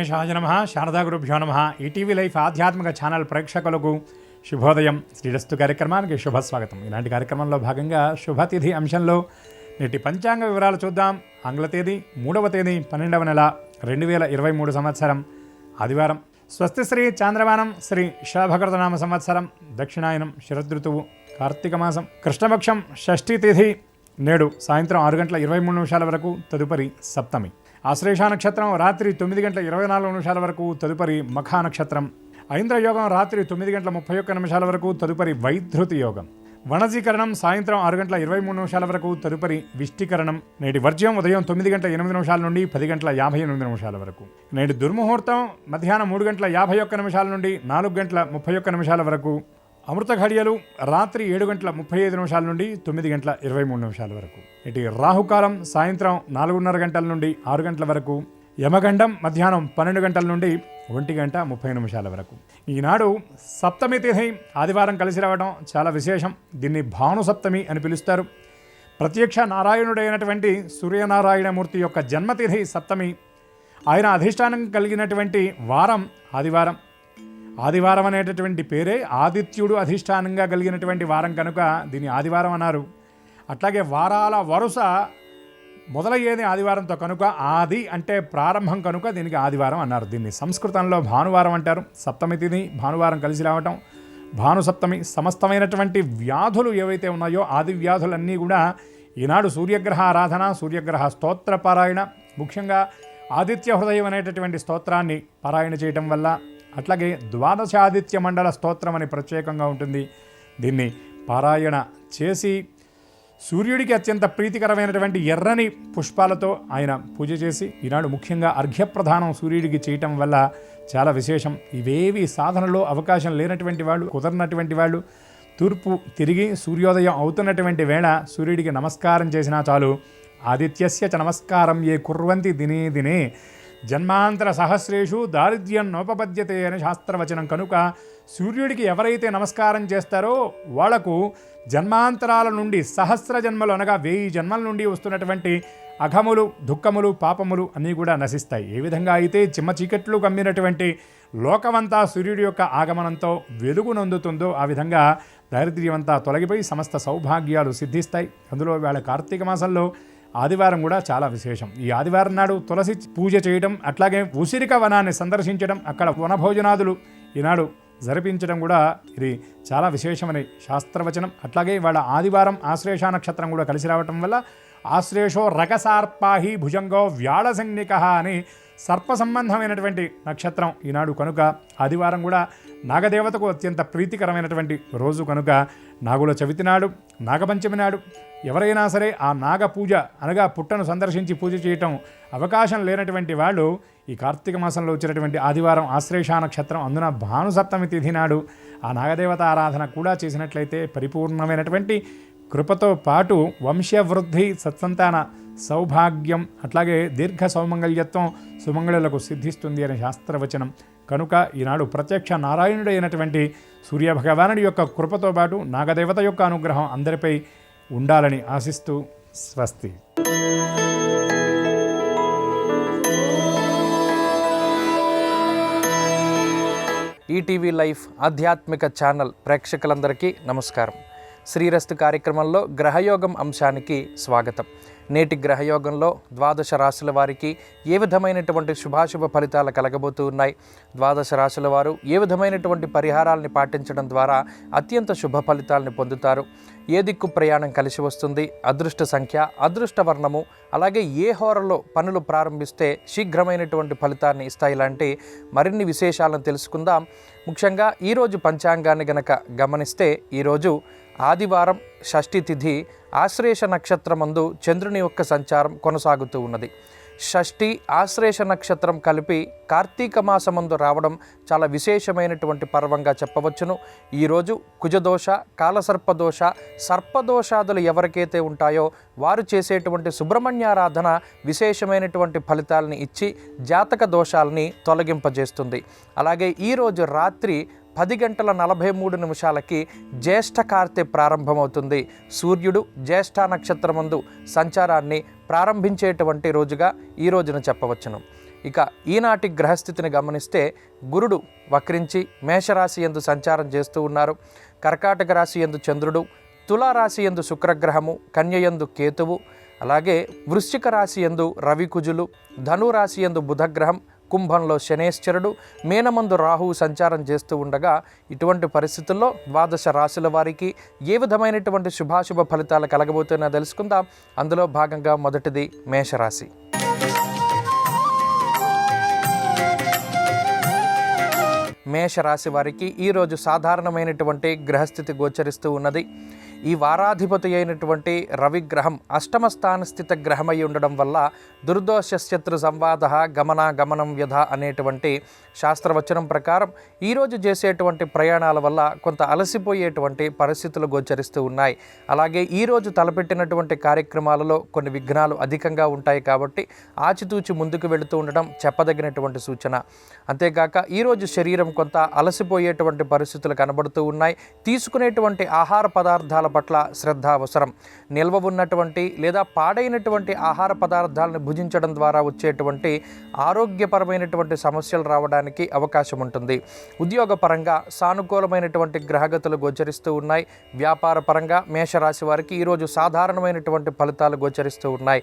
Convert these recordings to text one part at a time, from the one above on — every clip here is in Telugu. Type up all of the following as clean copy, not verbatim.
గణేశాయ నమః. శారదాగురుభ్యో నమః. ఈటీవీ లైఫ్ ఆధ్యాత్మిక ఛానల్ ప్రేక్షకులకు శుభోదయం. శ్రీరస్తు కార్యక్రమానికి శుభస్వాగతం. ఇలాంటి కార్యక్రమంలో భాగంగా శుభతిథి అంశంలో నేటి పంచాంగ వివరాలు చూద్దాం. ఆంగ్ల తేదీ 3వ తేదీ 12వ నెల 2023 సంవత్సరం ఆదివారం. స్వస్తిశ్రీ చాంద్రమానం శ్రీ శోభకృతనామ సంవత్సరం దక్షిణాయనం శరదృతువు కార్తీక మాసం కృష్ణపక్షం షష్ఠీ తిథి నేడు సాయంత్రం 6:23 వరకు, తదుపరి సప్తమి. ఆశ్లేష నక్షత్రం రాత్రి 9:24 వరకు, తదుపరి మఖా నక్షత్రం. ఐంద్రయోగం రాత్రి 9:31 వరకు, తదుపరి వైధృతి యోగం. వణజీకరణం సాయంత్రం 6:23 వరకు, తదుపరి విష్టికరణం. నేటి వర్జ్యం ఉదయం 9:08 నుండి 10:58 వరకు. నేటి దుర్ముహూర్తం మధ్యాహ్నం 3:51 నుండి 4:31 వరకు. అమృత ఘడియలు రాత్రి 7:35 నుండి 9:23 వరకు. ఇటు రాహుకాలం సాయంత్రం 4:30 గంటల నుండి 6 గంటల వరకు. యమగండం మధ్యాహ్నం 12 గంటల నుండి 1:30 వరకు. ఈనాడు సప్తమి తిథి ఆదివారం కలిసి రావడం చాలా విశేషం. దీన్ని భానుసప్తమి అని పిలుస్తారు. ప్రత్యక్ష నారాయణుడైనటువంటి సూర్యనారాయణమూర్తి యొక్క జన్మతిథి సప్తమి. ఆయన అధిష్టానం కలిగినటువంటి వారం ఆదివారం. ఆదివారం అనేటటువంటి పేరే ఆదిత్యుడు అధిష్టానంగా కలిగినటువంటి వారం కనుక దీన్ని ఆదివారం అన్నారు. అట్లాగే వారాల వరుస మొదలయ్యేది ఆదివారంతో కనుక ఆది అంటే ప్రారంభం కనుక దీనికి ఆదివారం అన్నారు. దీన్ని సంస్కృతంలో భానువారం అంటారు. సప్తమి తిథి భానువారం కలిసి రావటం భానుసప్తమి. సమస్తమైనటువంటి వ్యాధులు ఏవైతే ఉన్నాయో ఆది వ్యాధులన్నీ కూడా ఈనాడు సూర్యగ్రహ ఆరాధన, సూర్యగ్రహ స్తోత్ర పారాయణ, ముఖ్యంగా ఆదిత్య హృదయం అనేటటువంటి స్తోత్రాన్ని పారాయణ చేయటం వల్ల, అట్లాగే ద్వాదశాదిత్య మండల స్తోత్రం అని ప్రత్యేకంగా ఉంటుంది. దీన్ని పారాయణ చేసి సూర్యుడికి అత్యంత ప్రీతికరమైనటువంటి ఎర్రని పుష్పాలతో ఆయన పూజ చేసి ఈనాడు ముఖ్యంగా అర్ఘ్యప్రదానం సూర్యుడికి చేయటం వల్ల చాలా విశేషం. ఇవేవి సాధనలో అవకాశం లేనటువంటి వాళ్ళు, కుదరనటువంటి వాళ్ళు తూర్పు తిరిగి సూర్యోదయం అవుతున్నటువంటి వేళ సూర్యుడికి నమస్కారం చేసినా చాలు. ఆదిత్యస్య చ నమస్కారం ఏ కుర్వంతి దినే దినే జన్మాంతర సహస్రేషు దారిద్ర్యం నోపపద్యతే అని శాస్త్రవచనం కనుక సూర్యుడికి ఎవరైతే నమస్కారం చేస్తారో వాళ్లకు జన్మాంతరాల నుండి సహస్ర జన్మలు అనగా 1000 జన్మల నుండి వస్తున్నటువంటి అఘములు, దుఃఖములు, పాపములు అన్నీ కూడా నశిస్తాయి. ఏ విధంగా అయితే చిమ్మ చీకట్లు కమ్మినటువంటి లోకమంతా సూర్యుడి యొక్క ఆగమనంతో వెలుగునందుతుందో ఆ విధంగా దారిద్ర్యమంతా తొలగిపోయి సమస్త సౌభాగ్యాలు సిద్ధిస్తాయి. అందులో వేళ కార్తీక మాసంలో ఆదివారం కూడా చాలా విశేషం. ఈ ఆదివారం నాడు తులసి పూజ చేయడం, అట్లాగే ఉసిరిక వనాన్ని సందర్శించడం, అక్కడ వనభోజనాదులు ఈనాడు జరిపించడం కూడా ఇది చాలా విశేషమని శాస్త్రవచనం. అట్లాగే ఇవాళ ఆదివారం ఆశ్లేష నక్షత్రం కూడా కలిసి రావటం వల్ల ఆశ్లేషో రకసార్పాహి భుజంగో వ్యాళసంజ్ఞిక అని సర్ప సంబంధమైనటువంటి నక్షత్రం ఈనాడు కనుక ఆదివారం కూడా నాగదేవతకు అత్యంత ప్రీతికరమైనటువంటి రోజు కనుక నాగుల చవితి నాడు, నాగపంచమి నాడు ఎవరైనా సరే ఆ నాగ పూజ అనగా పుట్టను సందర్శించి పూజ చేయటం అవకాశం లేనటువంటి వాళ్ళు ఈ కార్తీక మాసంలో వచ్చినటువంటి ఆదివారం ఆశ్లేష నక్షత్రం అందున భానుసప్తమి తిథి నాడు ఆ నాగదేవత ఆరాధన కూడా చేసినట్లయితే పరిపూర్ణమైనటువంటి కృపతో పాటు వంశవృద్ధి, సత్సంతాన సౌభాగ్యం, అట్లాగే దీర్ఘ సౌమంగళ్యత్వం సుమంగళులకు సిద్ధిస్తుంది అనే శాస్త్రవచనం కనుక ఈనాడు ప్రత్యక్ష నారాయణుడు అయినటువంటి సూర్యభగవానుడి యొక్క కృపతో పాటు నాగదేవత యొక్క అనుగ్రహం అందరిపై ఉండాలని ఆశిస్తూ స్వస్తి. ఈటీవీ లైఫ్ ఆధ్యాత్మిక ఛానల్ ప్రేక్షకులందరికీ నమస్కారం. శ్రీరస్తు కార్యక్రమంలో గ్రహయోగం అంశానికి స్వాగతం. నేటి గ్రహయోగంలో 12 రాశుల వారికి ఏ విధమైనటువంటి శుభాశుభ ఫలితాలు కలగబోతూ ఉన్నాయి, 12 రాశుల వారు ఏ విధమైనటువంటి పరిహారాలని పాటించడం ద్వారా అత్యంత శుభ ఫలితాలని పొందుతారు, ఏ దిక్కు ప్రయాణం కలిసి వస్తుంది, అదృష్ట సంఖ్య, అదృష్ట వర్ణము, అలాగే ఏ హోరలో పనులు ప్రారంభిస్తే శీఘ్రమైనటువంటి ఫలితాన్ని ఇస్తాయి, ఇలాంటి మరిన్ని విశేషాలను తెలుసుకుందాం. ముఖ్యంగా ఈరోజు పంచాంగాన్ని గనక గమనిస్తే ఈరోజు ఆదివారం షష్ఠి తిథి ఆశ్లేష నక్షత్రమందు చంద్రుని యొక్క సంచారం కొనసాగుతూ ఉన్నది. షష్ఠి ఆశ్లేష నక్షత్రం కలిపి కార్తీక మాసమందు రావడం చాలా విశేషమైనటువంటి పర్వంగా చెప్పవచ్చును. ఈరోజు కుజదోష, కాలసర్పదోష, సర్పదోషాదులు ఎవరికైతే ఉంటాయో వారు చేసేటువంటి సుబ్రహ్మణ్యారాధన విశేషమైనటువంటి ఫలితాలని ఇచ్చి జాతక దోషాలని తొలగింపజేస్తుంది. అలాగే ఈరోజు రాత్రి 10:43 జ్యేష్ఠ కార్తె ప్రారంభమవుతుంది. సూర్యుడు జ్యేష్ఠ నక్షత్రమందు సంచారాన్ని ప్రారంభించేటువంటి రోజుగా ఈ రోజున చెప్పవచ్చును. ఇక ఈనాటి గ్రహస్థితిని గమనిస్తే గురుడు వక్రించి మేషరాశి యందు సంచారం చేస్తూ ఉన్నారు. కర్కాటక రాశి యందు చంద్రుడు, తులారాశి యందు శుక్రగ్రహము, కన్యయందు కేతువు, అలాగే వృశ్చిక రాశి యందు రవికుజులు, ధనురాశి యందు బుధగ్రహం, కుంభంలో శనేశ్వరుడు, మీనమందు రాహువు సంచారం చేస్తూ ఉండగా ఇటువంటి పరిస్థితుల్లో ద్వాదశ రాశుల వారికి ఏ విధమైనటువంటి శుభాశుభ ఫలితాలు కలగబోతున్నా తెలుసుకుందాం. అందులో భాగంగా మొదటిది మేషరాశి. మేషరాశి వారికి ఈరోజు సాధారణమైనటువంటి గ్రహస్థితి గోచరిస్తూ ఉన్నది. ఈ వారాధిపతి అయినటువంటి రవిగ్రహం అష్టమ స్థాన స్థిత గ్రహమై ఉండడం వల్ల దుర్దోష శత్రు సంవాద గమనం వ్యధ అనేటువంటి శాస్త్రవచనం ప్రకారం ఈరోజు చేసేటువంటి ప్రయాణాల వల్ల కొంత అలసిపోయేటువంటి పరిస్థితులు గోచరిస్తూ ఉన్నాయి. అలాగే ఈరోజు తలపెట్టినటువంటి కార్యక్రమాలలో కొన్ని విఘ్నాలు అధికంగా ఉంటాయి కాబట్టి ఆచితూచి ముందుకు వెళుతూ ఉండడం చెప్పదగినటువంటి సూచన. అంతేకాక ఈరోజు శరీరం కొంత అలసిపోయేటువంటి పరిస్థితులు కనబడుతూ ఉన్నాయి. తీసుకునేటువంటి ఆహార పదార్థాల పట్ల శ్రద్ధ అవసరం. నిల్వ ఉన్నటువంటి లేదా పాడైనటువంటి ఆహార పదార్థాలను భుజించడం ద్వారా వచ్చేటువంటి ఆరోగ్యపరమైనటువంటి సమస్యలు రావడానికి అవకాశం ఉంటుంది. ఉద్యోగపరంగా సానుకూలమైనటువంటి గ్రహగతులు గోచరిస్తూ ఉన్నాయి. వ్యాపార పరంగా మేషరాశి వారికి ఈరోజు సాధారణమైనటువంటి ఫలితాలు గోచరిస్తూ ఉన్నాయి.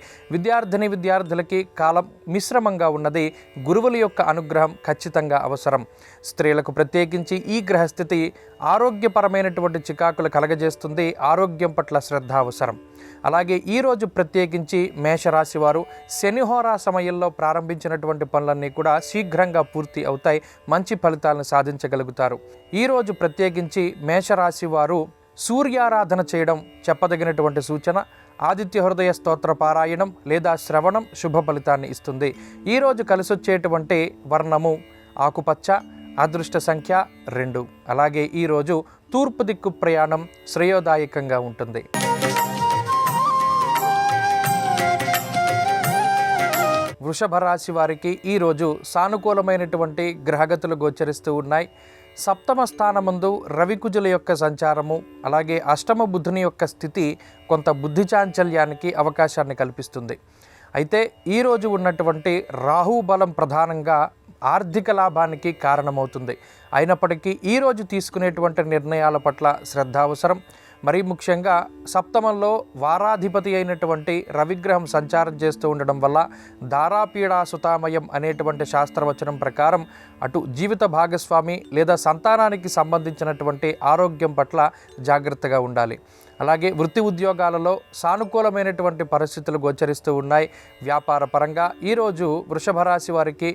విద్యార్థులకి కాలం మిశ్రమంగా ఉన్నది. గురువుల యొక్క అనుగ్రహం ఖచ్చితంగా అవసరం. స్త్రీలకు ప్రత్యేకించి ఈ గ్రహస్థితి ఆరోగ్యపరమైనటువంటి చికాకులు కలగజేస్తుంది. ఆరోగ్యం పట్ల శ్రద్ధ అవసరం. అలాగే ఈరోజు ప్రత్యేకించి మేషరాశి వారు శనిహోరా సమయంలో ప్రారంభించినటువంటి పనులన్నీ కూడా శీఘ్రంగా పూర్తి అవుతాయి. మంచి ఫలితాలను సాధించగలుగుతారు. ఈరోజు ప్రత్యేకించి మేషరాశి వారు సూర్యారాధన చేయడం చెప్పదగినటువంటి సూచన. ఆదిత్య హృదయ స్తోత్ర పారాయణం లేదా శ్రవణం శుభ ఫలితాన్ని ఇస్తుంది. ఈరోజు కలిసొచ్చేటువంటి వర్ణము ఆకుపచ్చ, అదృష్ట సంఖ్య 2. అలాగే ఈరోజు తూర్పు దిక్కు ప్రయాణం శ్రేయోదాయకంగా ఉంటుంది. వృషభ రాశి వారికి ఈరోజు సానుకూలమైనటువంటి గ్రహగతులు గోచరిస్తూ ఉన్నాయి. సప్తమ స్థానమందు రవికుజుల యొక్క సంచారము, అలాగే అష్టమ బుధుని యొక్క స్థితి కొంత బుద్ధి చాంచల్యానికి అవకాశాన్ని కల్పిస్తుంది. అయితే ఈరోజు ఉన్నటువంటి రాహు బలం ప్రధానంగా ఆర్థిక లాభానికి కారణమవుతుంది. అయినప్పటికీ ఈరోజు తీసుకునేటువంటి నిర్ణయాల పట్ల శ్రద్ధ అవసరం. మరీ ముఖ్యంగా సప్తమంలో వారాధిపతి అయినటువంటి రవిగ్రహం సంచారం చేస్తూ ఉండడం వల్ల దారాపీడా సుతామయం అనేటువంటి శాస్త్రవచనం ప్రకారం అటు జీవిత భాగస్వామి లేదా సంతానానికి సంబంధించినటువంటి ఆరోగ్యం పట్ల జాగ్రత్తగా ఉండాలి. అలాగే వృత్తి ఉద్యోగాలలో సానుకూలమైనటువంటి పరిస్థితులు గోచరిస్తూ ఉన్నాయి. వ్యాపార పరంగా ఈరోజు వృషభ రాశి వారికి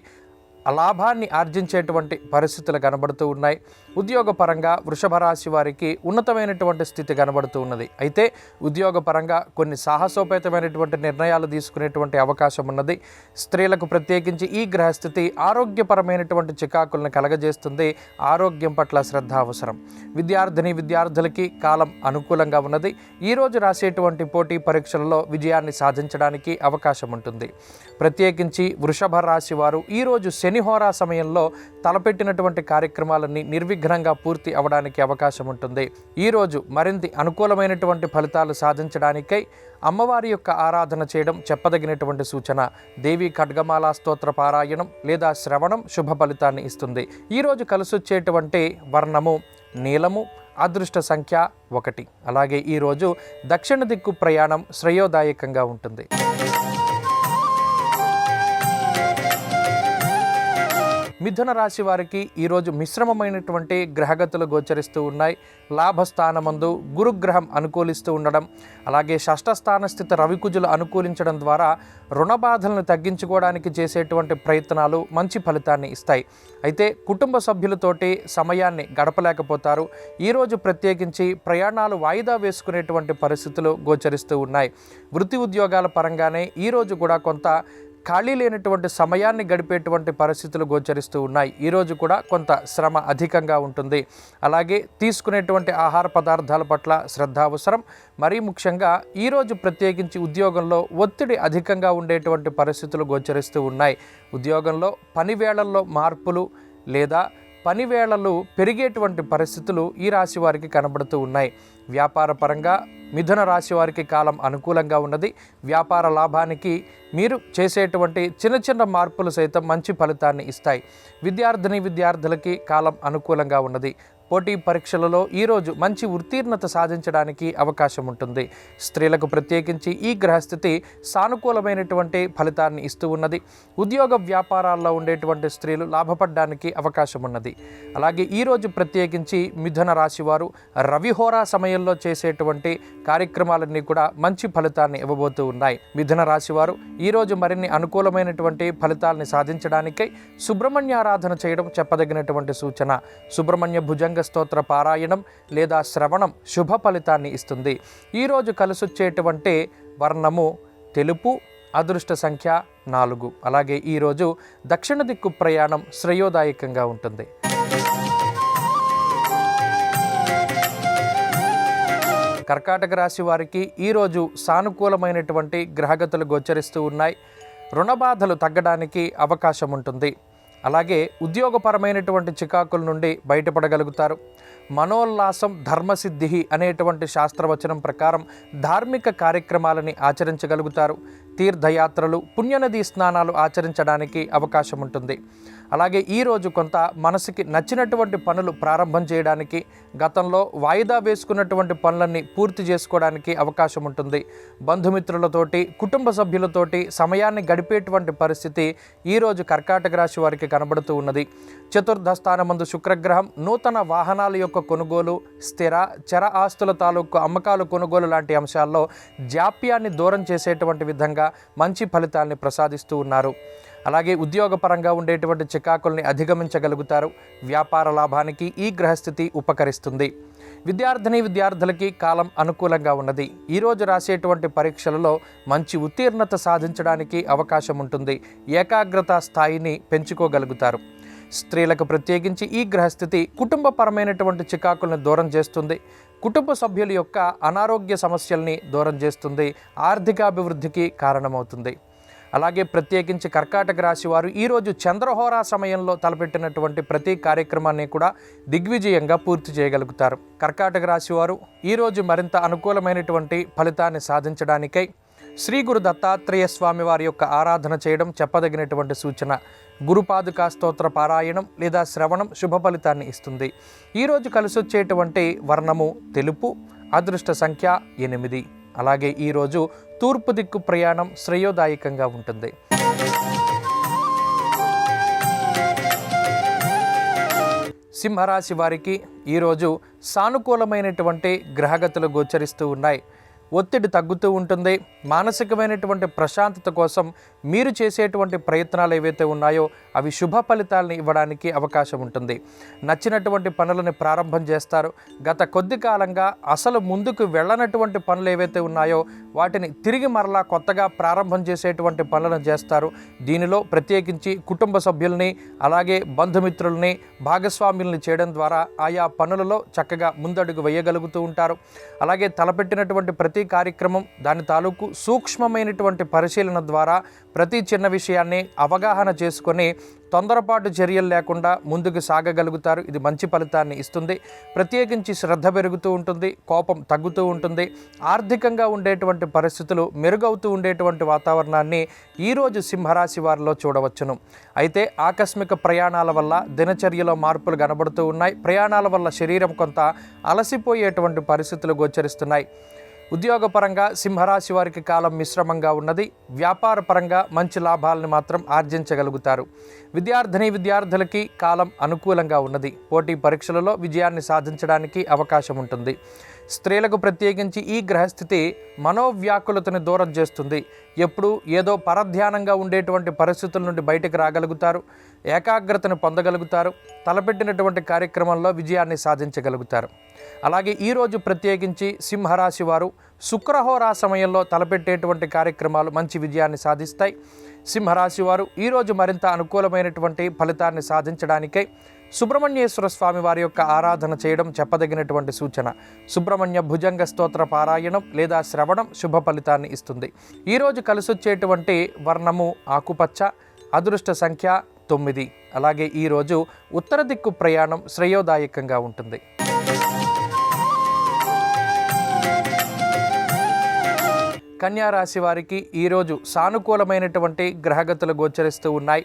లాభాన్ని ఆర్జించేటువంటి పరిస్థితులు కనబడుతూ ఉన్నాయి. ఉద్యోగపరంగా వృషభ రాశి వారికి ఉన్నతమైనటువంటి స్థితి కనబడుతూ ఉన్నది. అయితే ఉద్యోగపరంగా కొన్ని సాహసోపేతమైనటువంటి నిర్ణయాలు తీసుకునేటువంటి అవకాశం ఉన్నది. స్త్రీలకు ప్రత్యేకించి ఈ గ్రహస్థితి ఆరోగ్యపరమైనటువంటి చికాకులను కలగజేస్తుంది. ఆరోగ్యం పట్ల శ్రద్ధ అవసరం. విద్యార్థులకి కాలం అనుకూలంగా ఉన్నది. ఈరోజు రాసేటువంటి పోటీ పరీక్షలలో విజయాన్ని సాధించడానికి అవకాశం ఉంటుంది. ప్రత్యేకించి వృషభ రాశి వారు ఈరోజు శనిహోరా సమయంలో తలపెట్టినటువంటి కార్యక్రమాలన్నీ నిర్విఘ్నంగా పూర్తి అవడానికి అవకాశం ఉంటుంది. ఈరోజు మరింత అనుకూలమైనటువంటి ఫలితాలు సాధించడానికై అమ్మవారి యొక్క ఆరాధన చేయడం చెప్పదగినటువంటి సూచన. దేవి ఖడ్గమాలా స్తోత్ర పారాయణం లేదా శ్రవణం శుభ ఫలితాన్ని ఇస్తుంది. ఈరోజు కలిసొచ్చేటువంటి వర్ణము నీలము, అదృష్ట సంఖ్య 1. అలాగే ఈరోజు దక్షిణ దిక్కు ప్రయాణం శ్రేయోదాయకంగా ఉంటుంది. మిథున రాశి వారికి ఈరోజు మిశ్రమమైనటువంటి గ్రహగతులు గోచరిస్తూ ఉన్నాయి. లాభస్థానమందు గురుగ్రహం అనుకూలిస్తూ ఉండడం, అలాగే షష్ఠస్థాన స్థిత రవికుజులు అనుకూలించడం ద్వారా రుణ బాధలను తగ్గించుకోవడానికి చేసేటువంటి ప్రయత్నాలు మంచి ఫలితాన్ని ఇస్తాయి. అయితే కుటుంబ సభ్యులతోటి సమయాన్ని గడపలేకపోతారు. ఈరోజు ప్రత్యేకించి ప్రయాణాలు వాయిదా వేసుకునేటువంటి పరిస్థితులు గోచరిస్తూ ఉన్నాయి. వృత్తి ఉద్యోగాల పరంగానే ఈరోజు కూడా కొంత ఖాళీ లేనటువంటి సమయాన్ని గడిపేటువంటి పరిస్థితులు గోచరిస్తూ ఉన్నాయి. ఈరోజు కూడా కొంత శ్రమ అధికంగా ఉంటుంది. అలాగే తీసుకునేటువంటి ఆహార పదార్థాల పట్ల శ్రద్ధ అవసరం. మరీ ముఖ్యంగా ఈరోజు ప్రత్యేకించి ఉద్యోగంలో ఒత్తిడి అధికంగా ఉండేటువంటి పరిస్థితులు గోచరిస్తూ ఉన్నాయి. ఉద్యోగంలో పని వేళల్లో మార్పులు లేదా పని వేళలు పెరిగేటువంటి పరిస్థితులు ఈ రాశి వారికి కనబడుతూ ఉన్నాయి. వ్యాపార పరంగా మిథున రాశి వారికి కాలం అనుకూలంగా ఉన్నది. వ్యాపార లాభానికి మీరు చేసేటువంటి చిన్న చిన్న మార్పులు సైతం మంచి ఫలితాన్ని ఇస్తాయి. విద్యార్థులకి కాలం అనుకూలంగా ఉన్నది. పోటీ పరీక్షలలో ఈరోజు మంచి ఉత్తీర్ణత సాధించడానికి అవకాశం ఉంటుంది. స్త్రీలకు ప్రత్యేకించి ఈ గ్రహస్థితి సానుకూలమైనటువంటి ఫలితాన్ని ఇస్తూ ఉన్నది. ఉద్యోగ వ్యాపారాల్లో ఉండేటువంటి స్త్రీలు లాభపడడానికి అవకాశం ఉన్నది. అలాగే ఈరోజు ప్రత్యేకించి మిథున రాశి వారు రవిహోరా సమయంలో చేసేటువంటి కార్యక్రమాలన్నీ కూడా మంచి ఫలితాన్ని ఇవ్వబోతూ ఉన్నాయి. మిథున రాశి వారు ఈరోజు మరిన్ని అనుకూలమైనటువంటి ఫలితాలని సాధించడానికై సుబ్రహ్మణ్యారాధన చేయడం చెప్పదగినటువంటి సూచన. సుబ్రహ్మణ్య భుజంగ స్తోత్ర పారాయణం లేదా శ్రవణం శుభ ఫలితాన్ని ఇస్తుంది. ఈరోజు కలిసొచ్చేటువంటి వర్ణము తెలుపు, అదృష్ట సంఖ్య 4. అలాగే ఈరోజు దక్షిణ దిక్కు ప్రయాణం శ్రేయోదాయకంగా ఉంటుంది. కర్కాటక రాశి వారికి ఈరోజు సానుకూలమైనటువంటి గ్రహగతులు గోచరిస్తూ ఉన్నాయి. రుణ బాధలు తగ్గడానికి అవకాశం ఉంటుంది. అలాగే ఉద్యోగపరమైనటువంటి చికాకుల నుండి బయటపడగలుగుతారు. మనోల్లాసం ధర్మసిద్ధి అనేటువంటి శాస్త్రవచనం ప్రకారం ధార్మిక కార్యక్రమాలని ఆచరించగలుగుతారు. తీర్థయాత్రలు, పుణ్యనదీ స్నానాలు ఆచరించడానికి అవకాశం ఉంటుంది. అలాగే ఈరోజు కొంత మనసుకి నచ్చినటువంటి పనులు ప్రారంభం చేయడానికి, గతంలో వాయిదా వేసుకున్నటువంటి పనులన్నీ పూర్తి చేసుకోవడానికి అవకాశం ఉంటుంది. బంధుమిత్రులతోటి, కుటుంబ సభ్యులతోటి సమయాన్ని గడిపేటువంటి పరిస్థితి ఈరోజు కర్కాటక రాశి వారికి కనబడుతూ ఉన్నది. చతుర్థ స్థానమందు శుక్రగ్రహం నూతన వాహనాల యొక్క కొనుగోలు, స్థిర చర ఆస్తుల తాలూకు అమ్మకాలు, కొనుగోలు లాంటి అంశాల్లో జాప్యాన్ని దూరం చేసేటువంటి విధంగా మంచి ఫలితాల్ని ప్రసాదిస్తూ ఉన్నారు. అలాగే ఉద్యోగపరంగా ఉండేటువంటి చికాకుల్ని అధిగమించగలుగుతారు. వ్యాపార లాభానికి ఈ గ్రహస్థితి ఉపకరిస్తుంది. విద్యార్థులకి కాలం అనుకూలంగా ఉన్నది. ఈరోజు రాసేటువంటి పరీక్షలలో మంచి ఉత్తీర్ణత సాధించడానికి అవకాశం ఉంటుంది. ఏకాగ్రత స్థాయిని పెంచుకోగలుగుతారు. స్త్రీలకు ప్రత్యేకించి ఈ గ్రహస్థితి కుటుంబపరమైనటువంటి చికాకులను దూరం చేస్తుంది. కుటుంబ సభ్యుల యొక్క అనారోగ్య సమస్యల్ని దూరం చేస్తుంది. ఆర్థికాభివృద్ధికి కారణమవుతుంది. అలాగే ప్రత్యేకించి కర్కాటక రాశి వారు ఈరోజు చంద్రహోరా సమయంలో తలపెట్టినటువంటి ప్రతి కార్యక్రమాన్ని కూడా దిగ్విజయంగా పూర్తి చేయగలుగుతారు. కర్కాటక రాశి వారు ఈరోజు మరింత అనుకూలమైనటువంటి ఫలితాన్ని సాధించడానికై శ్రీ గురు దత్తాత్రేయ స్వామి వారి యొక్క ఆరాధన చేయడం చెప్పదగినటువంటి సూచన. గురుపాదుకా స్తోత్ర పారాయణం లేదా శ్రవణం శుభ ఫలితాన్ని ఇస్తుంది. ఈరోజు కలిసొచ్చేటువంటి వర్ణము తెలుపు, అదృష్ట సంఖ్య 8. అలాగే ఈరోజు తూర్పు దిక్కు ప్రయాణం శ్రేయోదాయకంగా ఉంటుంది. సింహరాశి వారికి ఈరోజు సానుకూలమైనటువంటి గ్రహగతులు గోచరిస్తూ ఉన్నాయి. ఒత్తిడి తగ్గుతూ ఉంటుంది. మానసికమైనటువంటి ప్రశాంతత కోసం మీరు చేసేటువంటి ప్రయత్నాలు ఏవైతే ఉన్నాయో అవి శుభ ఫలితాలను ఇవ్వడానికి అవకాశం ఉంటుంది. నచ్చినటువంటి పనులను ప్రారంభం చేస్తారు. గత కొద్ది కాలంగా అసలు ముందుకు వెళ్ళనటువంటి పనులు ఏవైతే ఉన్నాయో వాటిని తిరిగి మరలా కొత్తగా ప్రారంభం చేసేటువంటి పనులను చేస్తారు. దీనిలో ప్రత్యేకించి కుటుంబ సభ్యుల్ని అలాగే బంధుమిత్రుల్ని భాగస్వాముల్ని చేయడం ద్వారా ఆయా పనులలో చక్కగా ముందడుగు వేయగలుగుతూ ఉంటారు. అలాగే తలపెట్టినటువంటి ప్రతి కార్యక్రమం దాని తాలూకు సూక్ష్మమైనటువంటి పరిశీలన ద్వారా ప్రతి చిన్న విషయాన్ని అవగాహన చేసుకొని తొందరపాటు చర్యలు లేకుండా ముందుకు సాగగలుగుతారు. ఇది మంచి ఫలితాన్ని ఇస్తుంది. ప్రత్యేకించి శ్రద్ధ పెరుగుతూ ఉంటుంది. కోపం తగ్గుతూ ఉంటుంది. ఆర్థికంగా ఉండేటువంటి పరిస్థితులు మెరుగవుతూ ఉండేటువంటి వాతావరణాన్ని ఈరోజు సింహరాశి వారిలో చూడవచ్చును. అయితే ఆకస్మిక ప్రయాణాల వల్ల దినచర్యలో మార్పులు కనబడుతూ ఉన్నాయి. ప్రయాణాల వల్ల శరీరం కొంత అలసిపోయేటువంటి పరిస్థితులు గోచరిస్తున్నాయి. ఉద్యోగపరంగా సింహరాశి వారికి కాలం మిశ్రమంగా ఉన్నది. వ్యాపార పరంగా మంచి లాభాలను మాత్రం ఆర్జించగలుగుతారు. విద్యార్థులకి కాలం అనుకూలంగా ఉన్నది. పోటీ పరీక్షలలో విజయాన్ని సాధించడానికి అవకాశం ఉంటుంది. స్త్రీలకు ప్రత్యేకించి ఈ గ్రహస్థితి మనోవ్యాకులతను దూరం చేస్తుంది. ఎప్పుడు ఏదో పరధ్యానంగా ఉండేటువంటి పరిస్థితుల నుండి బయటకు రాగలుగుతారు. ఏకాగ్రతను పొందగలుగుతారు. తలపెట్టినటువంటి కార్యక్రమంలో విజయాన్ని సాధించగలుగుతారు. అలాగే ఈరోజు ప్రత్యేకించి సింహరాశి వారు శుక్రహోరా సమయంలో తలపెట్టేటువంటి కార్యక్రమాలు మంచి విజయాన్ని సాధిస్తాయి. సింహరాశి వారు ఈరోజు మరింత అనుకూలమైనటువంటి ఫలితాన్ని సాధించడానికై సుబ్రహ్మణ్యేశ్వర స్వామి వారి యొక్క ఆరాధన చేయడం చెప్పదగినటువంటి సూచన. సుబ్రహ్మణ్య భుజంగ స్తోత్ర పారాయణం లేదా శ్రవణం శుభ ఫలితాన్ని ఇస్తుంది. ఈరోజు కలిసొచ్చేటువంటి వర్ణము ఆకుపచ్చ, అదృష్ట సంఖ్య 9. అలాగే ఈరోజు ఉత్తర దిక్కు ప్రయాణం శ్రేయోదాయకంగా ఉంటుంది. కన్యా రాశి వారికి ఈరోజు సానుకూలమైనటువంటి గ్రహగతులు గోచరిస్తూ ఉన్నాయి.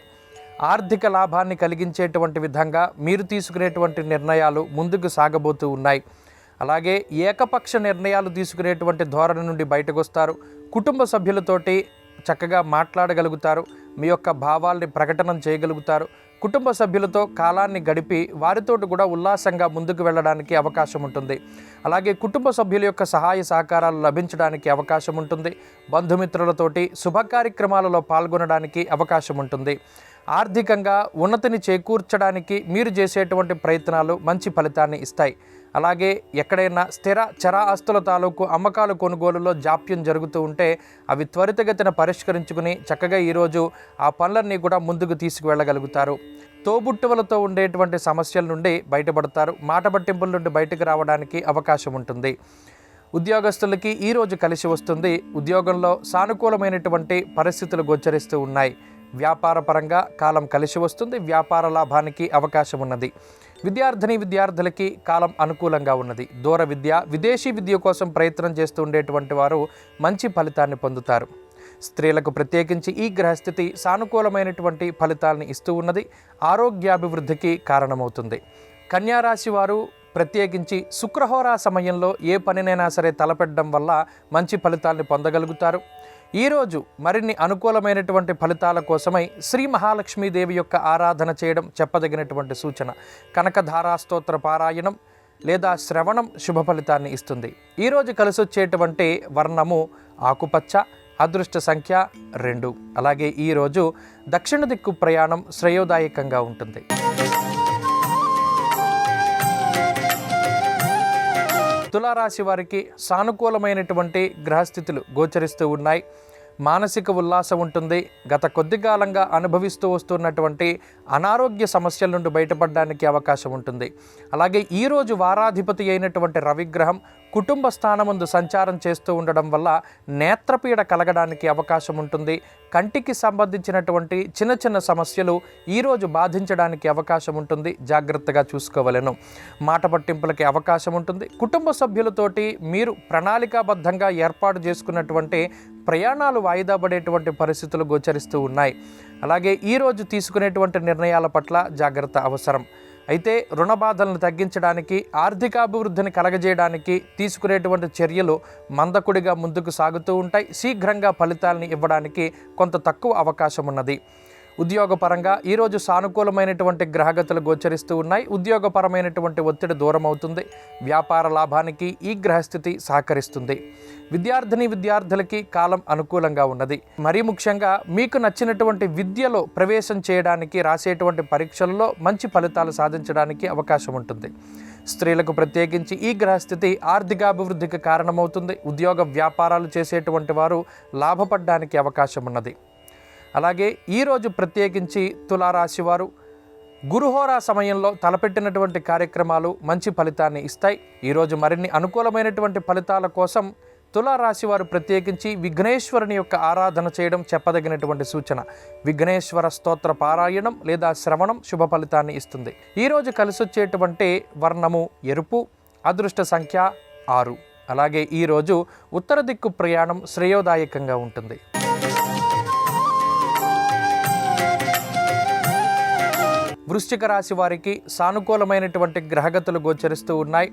ఆర్థిక లాభాన్ని కలిగించేటువంటి విధంగా మీరు తీసుకునేటువంటి నిర్ణయాలు ముందుకు సాగబోతూ ఉన్నాయి. అలాగే ఏకపక్ష నిర్ణయాలు తీసుకునేటువంటి ధోరణి నుండి బయటకు వస్తారు. కుటుంబ సభ్యులతోటి చక్కగా మాట్లాడగలుగుతారు. మీ యొక్క భావాల్ని ప్రకటన చేయగలుగుతారు. కుటుంబ సభ్యులతో కాలాన్ని గడిపి వారితోటి కూడా ఉల్లాసంగా ముందుకు వెళ్ళడానికి అవకాశం ఉంటుంది. అలాగే కుటుంబ సభ్యుల యొక్క సహాయ సహకారాలు లభించడానికి అవకాశం ఉంటుంది. బంధుమిత్రులతోటి శుభ కార్యక్రమాలలో పాల్గొనడానికి అవకాశం ఉంటుంది. ఆర్థికంగా ఉన్నతిని చేకూర్చడానికి మీరు చేసేటువంటి ప్రయత్నాలు మంచి ఫలితాన్ని ఇస్తాయి. అలాగే ఎక్కడైనా స్థిర చర ఆస్తుల తాలూకు అమ్మకాలు కొనుగోలులో జాప్యం జరుగుతూ ఉంటే అవి త్వరితగతిన పరిష్కరించుకుని చక్కగా ఈరోజు ఆ పనులన్నీ కూడా ముందుకు తీసుకువెళ్ళగలుగుతారు. తోబుట్టువులతో ఉండేటువంటి సమస్యల నుండి బయటపడతారు. మాట పట్టింపుల నుండి బయటకు రావడానికి అవకాశం ఉంటుంది. ఉద్యోగస్తులకి ఈరోజు కలిసి వస్తుంది. ఉద్యోగంలో సానుకూలమైనటువంటి పరిస్థితులు గోచరిస్తూ ఉన్నాయి. వ్యాపార పరంగా కాలం కలిసి వస్తుంది. వ్యాపార లాభానికి అవకాశం ఉన్నది. విద్యార్థులకి కాలం అనుకూలంగా ఉన్నది. దూర విద్య, విదేశీ విద్య కోసం ప్రయత్నం చేస్తూ ఉండేటువంటి వారు మంచి ఫలితాన్ని పొందుతారు. స్త్రీలకు ప్రత్యేకించి ఈ గ్రహస్థితి సానుకూలమైనటువంటి ఫలితాలను ఇస్తూ ఉన్నది. ఆరోగ్యాభివృద్ధికి కారణమవుతుంది. కన్యారాశి వారు ప్రత్యేకించి శుక్రహోరా సమయంలో ఏ పనినైనా సరే తలపెట్టడం వల్ల మంచి ఫలితాన్ని పొందగలుగుతారు. ఈరోజు మరిన్ని అనుకూలమైనటువంటి ఫలితాల కోసమై శ్రీ మహాలక్ష్మీదేవి యొక్క ఆరాధన చేయడం చెప్పదగినటువంటి సూచన. కనకధారా స్తోత్ర పారాయణం లేదా శ్రవణం శుభ ఫలితాన్ని ఇస్తుంది. ఈరోజు కలిసొచ్చేటువంటి వర్ణము ఆకుపచ్చ, అదృష్ట సంఖ్య 2. అలాగే ఈరోజు దక్షిణ దిక్కు ప్రయాణం శ్రేయోదాయకంగా ఉంటుంది. తులారాశి వారికి సానుకూలమైనటువంటి గ్రహస్థితులు గోచరిస్తూ ఉన్నాయి. మానసిక ఉల్లాసం ఉంటుంది. గత కొద్ది కాలంగా అనుభవిస్తూ వస్తున్నటువంటి అనారోగ్య సమస్యల నుండి బయటపడడానికి అవకాశం ఉంటుంది. అలాగే ఈరోజు వారాధిపతి అయినటువంటి రవిగ్రహం కుటుంబ స్థానమందు సంచారం చేస్తూ ఉండడం వల్ల నేత్రపీడ కలగడానికి అవకాశం ఉంటుంది. కంటికి సంబంధించినటువంటి చిన్న చిన్న సమస్యలు ఈరోజు బాధించడానికి అవకాశం ఉంటుంది. జాగ్రత్తగా చూసుకోవలెను. మాట పట్టింపులకి అవకాశం ఉంటుంది. కుటుంబ సభ్యులతోటి మీరు ప్రణాళికాబద్ధంగా ఏర్పాటు చేసుకున్నటువంటి ప్రయాణాలు వాయిదా పడేటువంటి పరిస్థితులు గోచరిస్తూ ఉన్నాయి. అలాగే ఈరోజు తీసుకునేటువంటి నిర్ణయాల పట్ల జాగ్రత్త అవసరం. అయితే రుణ బాధలను తగ్గించడానికి, ఆర్థికాభివృద్ధిని కలగజేయడానికి తీసుకునేటువంటి చర్యలు మందకుడిగా ముందుకు సాగుతూ ఉంటాయి. శీఘ్రంగా ఫలితాలను ఇవ్వడానికి కొంత తక్కువ అవకాశం ఉన్నది. ఉద్యోగపరంగా ఈరోజు సానుకూలమైనటువంటి గ్రహగతులు గోచరిస్తూ ఉన్నాయి. ఉద్యోగపరమైనటువంటి ఒత్తిడి దూరం అవుతుంది. వ్యాపార లాభానికి ఈ గ్రహస్థితి సహకరిస్తుంది. విద్యార్థులకి కాలం అనుకూలంగా ఉన్నది. మరీ ముఖ్యంగా మీకు నచ్చినటువంటి విద్యలో ప్రవేశం చేయడానికి రాసేటువంటి పరీక్షల్లో మంచి ఫలితాలు సాధించడానికి అవకాశం ఉంటుంది. స్త్రీలకు ప్రత్యేకించి ఈ గ్రహస్థితి ఆర్థికాభివృద్ధికి కారణమవుతుంది. ఉద్యోగ వ్యాపారాలు చేసేటువంటి వారు లాభపడడానికి అవకాశం ఉన్నది. అలాగే ఈరోజు ప్రత్యేకించి తులారాశి వారు గురుహోరా సమయంలో తలపెట్టినటువంటి కార్యక్రమాలు మంచి ఫలితాన్ని ఇస్తాయి. ఈరోజు మరిన్ని అనుకూలమైనటువంటి ఫలితాల కోసం తులారాశి వారు ప్రత్యేకించి విఘ్నేశ్వరుని యొక్క ఆరాధన చేయడం చెప్పదగినటువంటి సూచన. విఘ్నేశ్వర స్తోత్ర పారాయణం లేదా శ్రవణం శుభ ఫలితాన్ని ఇస్తుంది. ఈరోజు కలిసొచ్చేటువంటి వర్ణము ఎరుపు, అదృష్ట సంఖ్య 6. అలాగే ఈరోజు ఉత్తర దిక్కు ప్రయాణం శ్రేయోదాయకంగా ఉంటుంది. వృశ్చిక రాశి వారికి సానుకూలమైనటువంటి గ్రహగతులు గోచరిస్తూ ఉన్నాయి.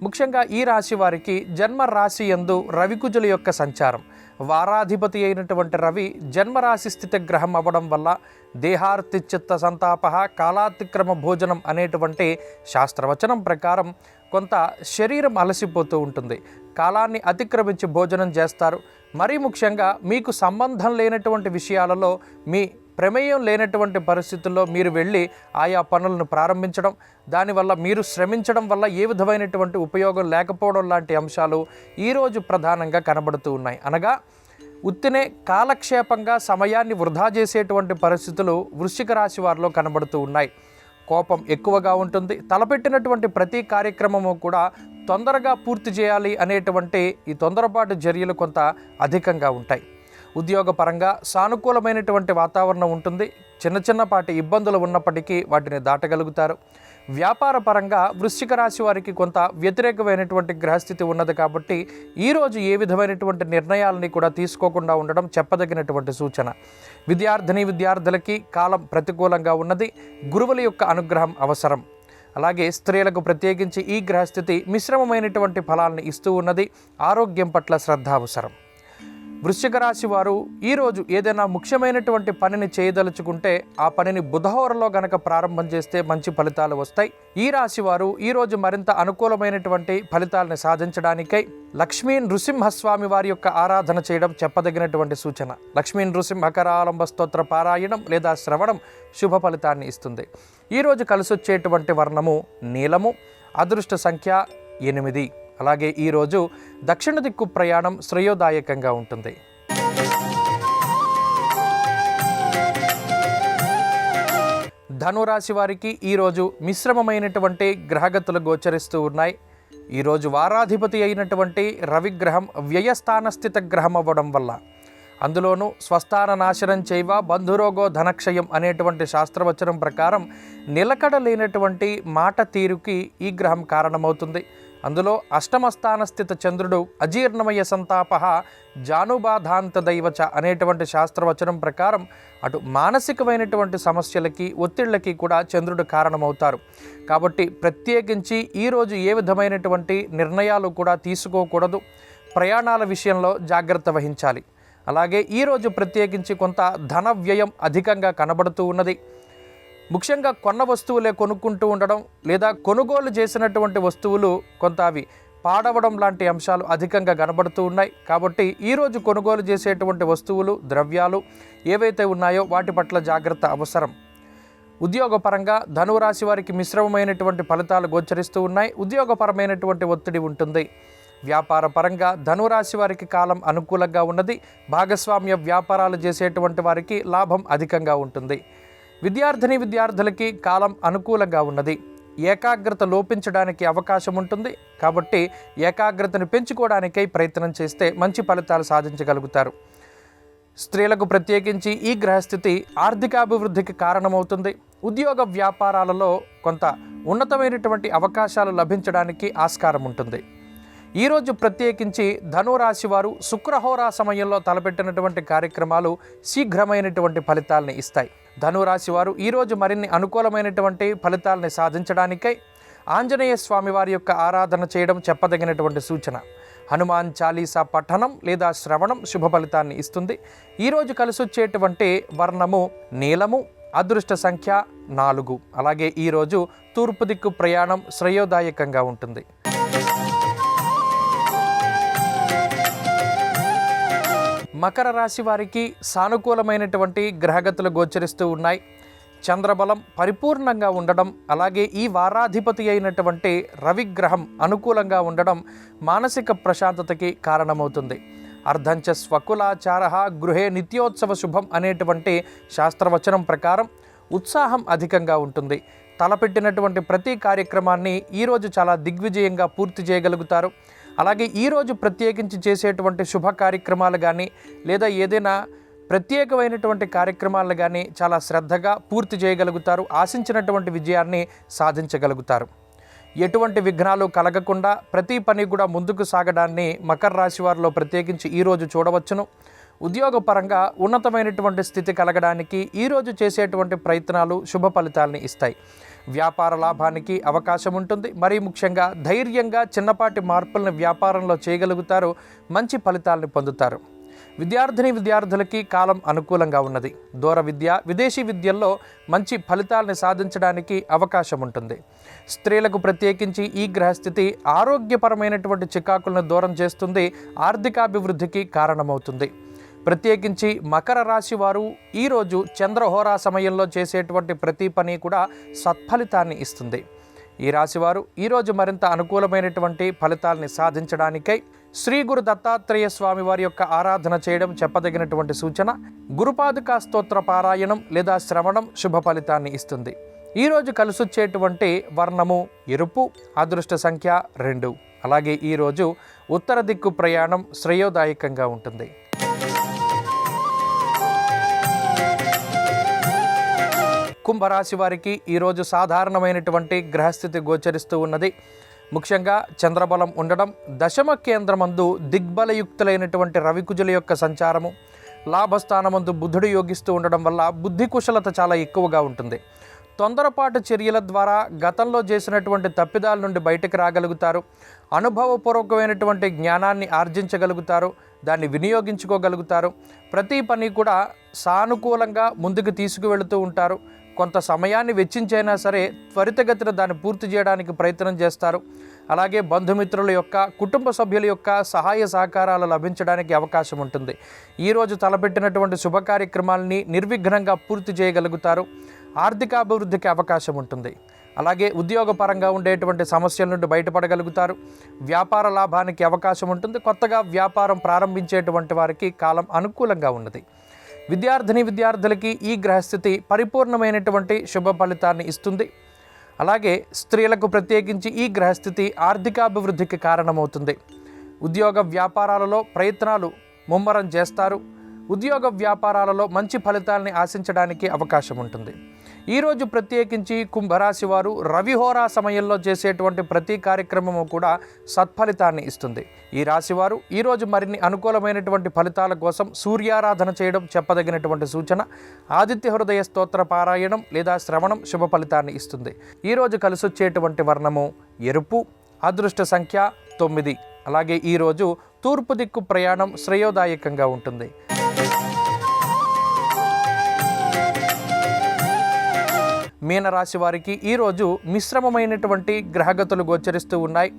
ముఖ్యంగా ఈ రాశి వారికి జన్మరాశి యందు రవికుజుల యొక్క సంచారం. వారాధిపతి అయినటువంటి రవి జన్మరాశి స్థితి గ్రహం అవ్వడం వల్ల దేహార్తి చిత్త సంతాప కాలాతిక్రమ భోజనం అనేటువంటి శాస్త్రవచనం ప్రకారం కొంత శరీరం అలసిపోతూ ఉంటుంది. కాలాన్ని అతిక్రమించి భోజనం చేస్తారు. మరీ ముఖ్యంగా మీకు సంబంధం లేనటువంటి విషయాలలో మీ ప్రమేయం లేనటువంటి పరిస్థితుల్లో మీరు వెళ్ళి ఆయా పనులను ప్రారంభించడం, దానివల్ల మీరు శ్రమించడం వల్ల ఏ విధమైనటువంటి ఉపయోగం లేకపోవడం లాంటి అంశాలు ఈరోజు ప్రధానంగా కనబడుతూ ఉన్నాయి. అనగా ఉత్తినే కాలక్షేపంగా సమయాన్ని వృధా చేసేటువంటి పరిస్థితులు వృశ్చిక రాశి వారిలో కనబడుతూ ఉన్నాయి. కోపం ఎక్కువగా ఉంటుంది. తలపెట్టినటువంటి ప్రతి కార్యక్రమము కూడా తొందరగా పూర్తి చేయాలి అనేటువంటి ఈ తొందరపాటు చర్యలు కొంత అధికంగా ఉంటాయి. ఉద్యోగపరంగా సానుకూలమైనటువంటి వాతావరణం ఉంటుంది. చిన్నపాటి ఇబ్బందులు ఉన్నప్పటికీ వాటిని దాటగలుగుతారు. వ్యాపార పరంగా వృశ్చిక రాశి వారికి కొంత వ్యతిరేకమైనటువంటి గ్రహస్థితి ఉన్నది కాబట్టి ఈరోజు ఏ విధమైనటువంటి నిర్ణయాలని కూడా తీసుకోకుండా ఉండడం చెప్పదగినటువంటి సూచన. విద్యార్థులకి కాలం ప్రతికూలంగా ఉన్నది. గురువుల యొక్క అనుగ్రహం అవసరం. అలాగే స్త్రీలకు ప్రత్యేకించి ఈ గ్రహస్థితి మిశ్రమమైనటువంటి ఫలాలను ఇస్తూ ఉన్నది. ఆరోగ్యం పట్ల శ్రద్ధ అవసరం. వృశ్చిక రాశి వారు ఈరోజు ఏదైనా ముఖ్యమైనటువంటి పనిని చేయదలుచుకుంటే ఆ పనిని బుధవారంలో గనక ప్రారంభం చేస్తే మంచి ఫలితాలు వస్తాయి. ఈ రాశి వారు ఈరోజు మరింత అనుకూలమైనటువంటి ఫలితాలను సాధించడానికై లక్ష్మీ నృసింహస్వామి వారి యొక్క ఆరాధన చేయడం చెప్పదగినటువంటి సూచన. లక్ష్మీ నృసింహకరాలంబ స్తోత్ర పారాయణం లేదా శ్రవణం శుభ ఫలితాన్ని ఇస్తుంది. ఈరోజు కలిసొచ్చేటువంటి వర్ణము నీలము. అదృష్ట సంఖ్య 8. అలాగే ఈరోజు దక్షిణ దిక్కు ప్రయాణం శ్రేయోదాయకంగా ఉంటుంది. ధనురాశి వారికి ఈరోజు మిశ్రమమైనటువంటి గ్రహగతులు గోచరిస్తూ ఉన్నాయి. ఈరోజు వారాధిపతి అయినటువంటి రవిగ్రహం వ్యయస్థాన స్థిత గ్రహం అవ్వడం వల్ల, అందులోనూ స్వస్థాన నాశనం చేయవ బంధురోగో ధనక్షయం అనేటువంటి శాస్త్రవచనం ప్రకారం నిలకడ లేనటువంటి మాట తీరుకి ఈ గ్రహం కారణమవుతుంది. అందులో అష్టమస్థాన స్థిత చంద్రుడు అజీర్ణమయ సంతాప జానుబాధాంత దైవచ అనేటువంటి శాస్త్రవచనం ప్రకారం అటు మానసికమైనటువంటి సమస్యలకి ఒత్తిళ్లకి కూడా చంద్రుడు కారణమవుతారు. కాబట్టి ప్రత్యేకించి ఈరోజు ఏ విధమైనటువంటి నిర్ణయాలు కూడా తీసుకోకూడదు. ప్రయాణాల విషయంలో జాగ్రత్త వహించాలి. అలాగే ఈరోజు ప్రత్యేకించి కొంత ధన వ్యయం అధికంగా కనబడుతూ ఉన్నది. ముఖ్యంగా కొన్న వస్తువులే కొనుక్కుంటూ ఉండడం లేదా కొనుగోలు చేసినటువంటి వస్తువులు కొంత అవి పాడవడం లాంటి అంశాలు అధికంగా కనబడుతూ ఉన్నాయి. కాబట్టి ఈరోజు కొనుగోలు చేసేటువంటి వస్తువులు ద్రవ్యాలు ఏవైతే ఉన్నాయో వాటి పట్ల జాగ్రత్త అవసరం. ఉద్యోగపరంగా ధనురాశి వారికి మిశ్రమమైనటువంటి ఫలితాలు గోచరిస్తూ ఉన్నాయి. ఉద్యోగపరమైనటువంటి ఒత్తిడి ఉంటుంది. వ్యాపార పరంగా ధనురాశి వారికి కాలం అనుకూలంగా ఉన్నది. భాగస్వామ్య వ్యాపారాలు చేసేటువంటి వారికి లాభం అధికంగా ఉంటుంది. విద్యార్థులకి కాలం అనుకూలంగా ఉన్నది. ఏకాగ్రత లోపించడానికి అవకాశం ఉంటుంది. కాబట్టి ఏకాగ్రతను పెంచుకోవడానికై ప్రయత్నం చేస్తే మంచి ఫలితాలు సాధించగలుగుతారు. స్త్రీలకు ప్రత్యేకించి ఈ గ్రహస్థితి ఆర్థికాభివృద్ధికి కారణమవుతుంది. ఉద్యోగ వ్యాపారాలలో కొంత ఉన్నతమైనటువంటి అవకాశాలు లభించడానికి ఆస్కారం ఉంటుంది. ఈరోజు ప్రత్యేకించి ధనురాశి వారు శుక్రహోరా సమయంలో తలపెట్టినటువంటి కార్యక్రమాలు శీఘ్రమైనటువంటి ఫలితాలని ఇస్తాయి. ధనురాశి వారు ఈరోజు మరిన్ని అనుకూలమైనటువంటి ఫలితాలని సాధించడానికై ఆంజనేయ స్వామి వారి యొక్క ఆరాధన చేయడం చెప్పదగినటువంటి సూచన. హనుమాన్ చాలీసా పఠనం లేదా శ్రవణం శుభ ఫలితాన్ని ఇస్తుంది. ఈరోజు కలిసొచ్చేటువంటి వర్ణము నీలము. అదృష్ట సంఖ్య 4. అలాగే ఈరోజు తూర్పు దిక్కు ప్రయాణం శ్రేయోదాయకంగా ఉంటుంది. మకర రాశి వారికి సానుకూలమైనటువంటి గ్రహగతులు గోచరిస్తూ ఉన్నాయి. చంద్రబలం పరిపూర్ణంగా ఉండడం, అలాగే ఈ వారాధిపతి అయినటువంటి రవిగ్రహం అనుకూలంగా ఉండడం మానసిక ప్రశాంతతకి కారణమవుతుంది. అర్ధంచ స్వకులాచార గృహే నిత్యోత్సవ శుభం అనేటువంటి శాస్త్రవచనం ప్రకారం ఉత్సాహం అధికంగా ఉంటుంది. తలపెట్టినటువంటి ప్రతి కార్యక్రమాన్ని ఈరోజు చాలా దిగ్విజయంగా పూర్తి చేయగలుగుతారు. అలాగే ఈరోజు ప్రత్యేకించి చేసేటువంటి శుభ కార్యక్రమాలు కానీ లేదా ఏదైనా ప్రత్యేకమైనటువంటి కార్యక్రమాలు కానీ చాలా శ్రద్ధగా పూర్తి చేయగలుగుతారు. ఆశించినటువంటి విజయాన్ని సాధించగలుగుతారు. ఎటువంటి విఘ్నాలు కలగకుండా ప్రతి పని కూడా ముందుకు సాగడాన్ని మకర రాశి వారిలో ప్రత్యేకించి ఈరోజు చూడవచ్చును. ఉద్యోగపరంగా ఉన్నతమైనటువంటి స్థితి కలగడానికి ఈరోజు చేసేటువంటి ప్రయత్నాలు శుభ ఫలితాలని ఇస్తాయి. వ్యాపార లాభానికి అవకాశం ఉంటుంది. మరీ ముఖ్యంగా ధైర్యంగా చిన్నపాటి మార్పులను వ్యాపారంలో చేయగలుగుతారు. మంచి ఫలితాలను పొందుతారు. విద్యార్థులకి కాలం అనుకూలంగా ఉన్నది. దూర విద్య, విదేశీ విద్యల్లో మంచి ఫలితాలను సాధించడానికి అవకాశం ఉంటుంది. స్త్రీలకు ప్రత్యేకించి ఈ గ్రహస్థితి ఆరోగ్యపరమైనటువంటి చికాకులను దూరం చేస్తుంది. ఆర్థికాభివృద్ధికి కారణమవుతుంది. ప్రత్యేకించి మకర రాశి వారు ఈరోజు చంద్రహోరా సమయంలో చేసేటువంటి ప్రతి పని కూడా సత్ఫలితాన్ని ఇస్తుంది. ఈ రాశివారు ఈరోజు మరింత అనుకూలమైనటువంటి ఫలితాలని సాధించడానికై శ్రీ గురు దత్తాత్రేయ స్వామి వారి యొక్క ఆరాధన చేయడం చెప్పదగినటువంటి సూచన. గురుపాదుకా స్తోత్ర పారాయణం లేదా శ్రవణం శుభ ఫలితాన్ని ఇస్తుంది. ఈరోజు కలిసొచ్చేటువంటి వర్ణము ఎరుపు. అదృష్ట సంఖ్య 2. అలాగే ఈరోజు ఉత్తర దిక్కు ప్రయాణం శ్రేయోదాయకంగా ఉంటుంది. కుంభరాశి వారికి ఈరోజు సాధారణమైనటువంటి గ్రహస్థితి గోచరిస్తూ ఉన్నది. ముఖ్యంగా చంద్రబలం ఉండడం, దశమ కేంద్రమందు దిగ్బలయుక్తులైనటువంటి రవికుజుల యొక్క సంచారము, లాభస్థానమందు బుధుడు యోగిస్తూ ఉండడం వల్ల బుద్ధి కుశలత చాలా ఎక్కువగా ఉంటుంది. తొందరపాటు చర్యల ద్వారా గతంలో చేసినటువంటి తప్పిదాల నుండి బయటకు రాగలుగుతారు. అనుభవపూర్వకమైనటువంటి జ్ఞానాన్ని ఆర్జించగలుగుతారు, దాన్ని వినియోగించుకోగలుగుతారు. ప్రతి పని కూడా సానుకూలంగా ముందుకు తీసుకువెళుతూ ఉంటారు. కొంత సమయాన్ని వెచ్చించైనా సరే త్వరితగతిన దాన్ని పూర్తి చేయడానికి ప్రయత్నం చేస్తారు. అలాగే బంధుమిత్రుల యొక్క, కుటుంబ సభ్యుల యొక్క సహాయ సహకారాలు లభించడానికి అవకాశం ఉంటుంది. ఈరోజు తలపెట్టినటువంటి శుభ కార్యక్రమాలని నిర్విఘ్నంగా పూర్తి చేయగలుగుతారు. ఆర్థికాభివృద్ధికి అవకాశం ఉంటుంది. అలాగే ఉద్యోగపరంగా ఉండేటువంటి సమస్యల నుండి బయటపడగలుగుతారు. వ్యాపార లాభానికి అవకాశం ఉంటుంది. కొత్తగా వ్యాపారం ప్రారంభించేటువంటి వారికి కాలం అనుకూలంగా ఉన్నది. విద్యార్థులకి ఈ గ్రహస్థితి పరిపూర్ణమైనటువంటి శుభ ఫలితాన్ని ఇస్తుంది. అలాగే స్త్రీలకు ప్రత్యేకించి ఈ గ్రహస్థితి ఆర్థికాభివృద్ధికి కారణమవుతుంది. ఉద్యోగ వ్యాపారాలలో ప్రయత్నాలు ముమ్మరం చేస్తారు. ఉద్యోగ వ్యాపారాలలో మంచి ఫలితాలని ఆశించడానికి అవకాశం ఉంటుంది. ఈరోజు ప్రత్యేకించి కుంభరాశి వారు రవిహోరా సమయంలో చేసేటువంటి ప్రతి కార్యక్రమము కూడా సత్ఫలితాన్ని ఇస్తుంది. ఈ రాశివారు ఈరోజు మరిన్ని అనుకూలమైనటువంటి ఫలితాల కోసం సూర్యారాధన చేయడం చెప్పదగినటువంటి సూచన. ఆదిత్య హృదయ స్తోత్ర పారాయణం లేదా శ్రవణం శుభ ఫలితాన్ని ఇస్తుంది. ఈరోజు కలిసొచ్చేటువంటి వర్ణము ఎరుపు, అదృష్ట సంఖ్య 9. అలాగే ఈరోజు తూర్పు దిక్కు ప్రయాణం శ్రేయోదాయకంగా ఉంటుంది. మీనరాశి వారికి ఈరోజు మిశ్రమమైనటువంటి గ్రహగతులు గోచరిస్తూ ఉన్నాయి.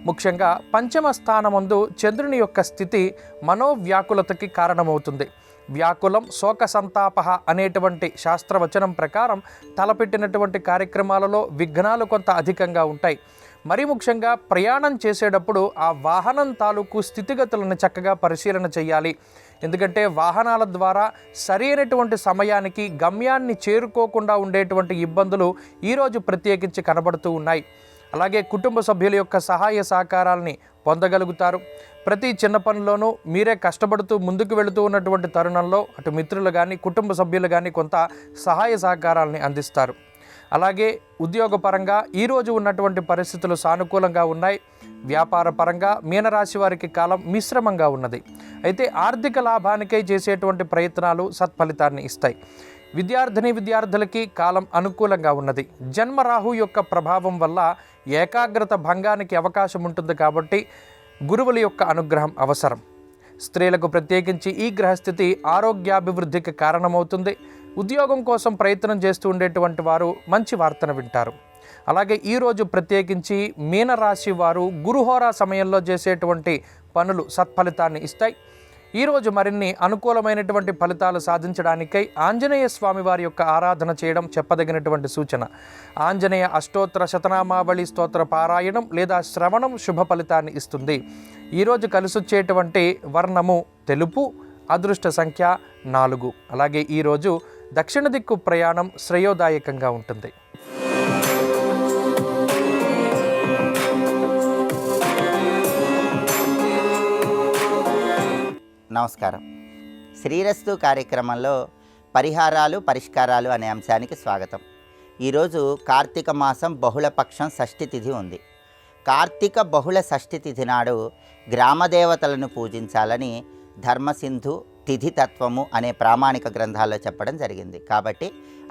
ముఖ్యంగా పంచమ స్థానమందు చంద్రుని యొక్క స్థితి మనోవ్యాకులతకి కారణమవుతుంది. వ్యాకులం శోక సంతాప అనేటువంటి శాస్త్రవచనం ప్రకారం తలపెట్టినటువంటి కార్యక్రమాలలో విఘ్నాలు కొంత అధికంగా ఉంటాయి. మరి ముఖ్యంగా ప్రయాణం చేసేటప్పుడు ఆ వాహనం తాలూకు స్థితిగతులను చక్కగా పరిశీలన చేయాలి. ఎందుకంటే వాహనాల ద్వారా సరైనటువంటి సమయానికి గమ్యాన్ని చేరుకోకుండా ఉండేటువంటి ఇబ్బందులు ఈరోజు ప్రత్యేకించి కనబడుతూ ఉన్నాయి. అలాగే కుటుంబ సభ్యుల యొక్క సహాయ సహకారాలని పొందగలుగుతారు. ప్రతి చిన్న పనిలోనూ మీరే కష్టపడుతూ ముందుకు వెళుతూ ఉన్నటువంటి తరుణంలో అటు మిత్రులు కానీ కుటుంబ సభ్యులు కానీ కొంత సహాయ సహకారాలని అందిస్తారు. అలాగే ఉద్యోగపరంగా ఈరోజు ఉన్నటువంటి పరిస్థితులు సానుకూలంగా ఉన్నాయి. వ్యాపార పరంగా మీనరాశి వారికి కాలం మిశ్రమంగా ఉన్నది. అయితే ఆర్థిక లాభానికై చేసేటువంటి ప్రయత్నాలు సత్ఫలితాన్ని ఇస్తాయి. విద్యార్థులకి కాలం అనుకూలంగా ఉన్నది. జన్మరాహు యొక్క ప్రభావం వల్ల ఏకాగ్రత భంగానికి అవకాశం ఉంటుంది కాబట్టి గురువుల యొక్క అనుగ్రహం అవసరం. స్త్రీలకు ప్రత్యేకించి ఈ గ్రహస్థితి ఆరోగ్యాభివృద్ధికి కారణమవుతుంది. ఉద్యోగం కోసం ప్రయత్నం చేస్తూ ఉండేటువంటి వారు మంచి వార్తను వింటారు. అలాగే ఈరోజు ప్రత్యేకించి మీనరాశి వారు గురుహోరా సమయంలో చేసేటువంటి పనులు సత్ఫలితాన్ని ఇస్తాయి. ఈరోజు మరిన్ని అనుకూలమైనటువంటి ఫలితాలు సాధించడానికై ఆంజనేయ స్వామి వారి యొక్క ఆరాధన చేయడం చెప్పదగినటువంటి సూచన. ఆంజనేయ అష్టోత్తర శతనామావళి స్తోత్ర పారాయణం లేదా శ్రవణం శుభ ఫలితాన్ని ఇస్తుంది. ఈరోజు కలిసొచ్చేటువంటి వర్ణము తెలుపు, అదృష్ట సంఖ్య 4. అలాగే ఈరోజు దక్షిణ దిక్కు ప్రయాణం శ్రేయోదాయకంగా ఉంటుంది. నమస్కారం. శ్రీరస్తు కార్యక్రమంలో పరిహారాలు పరిష్కారాలు అనే అంశానికి స్వాగతం. ఈరోజు కార్తీక మాసం బహుళపక్షం షష్ఠి తిథి ఉంది. కార్తీక బహుళ షష్ఠి తిథి నాడు గ్రామదేవతలను పూజించాలని ధర్మసింధు తిథి తత్వము అనే ప్రామాణిక గ్రంథాల్లో చెప్పడం జరిగింది. కాబట్టి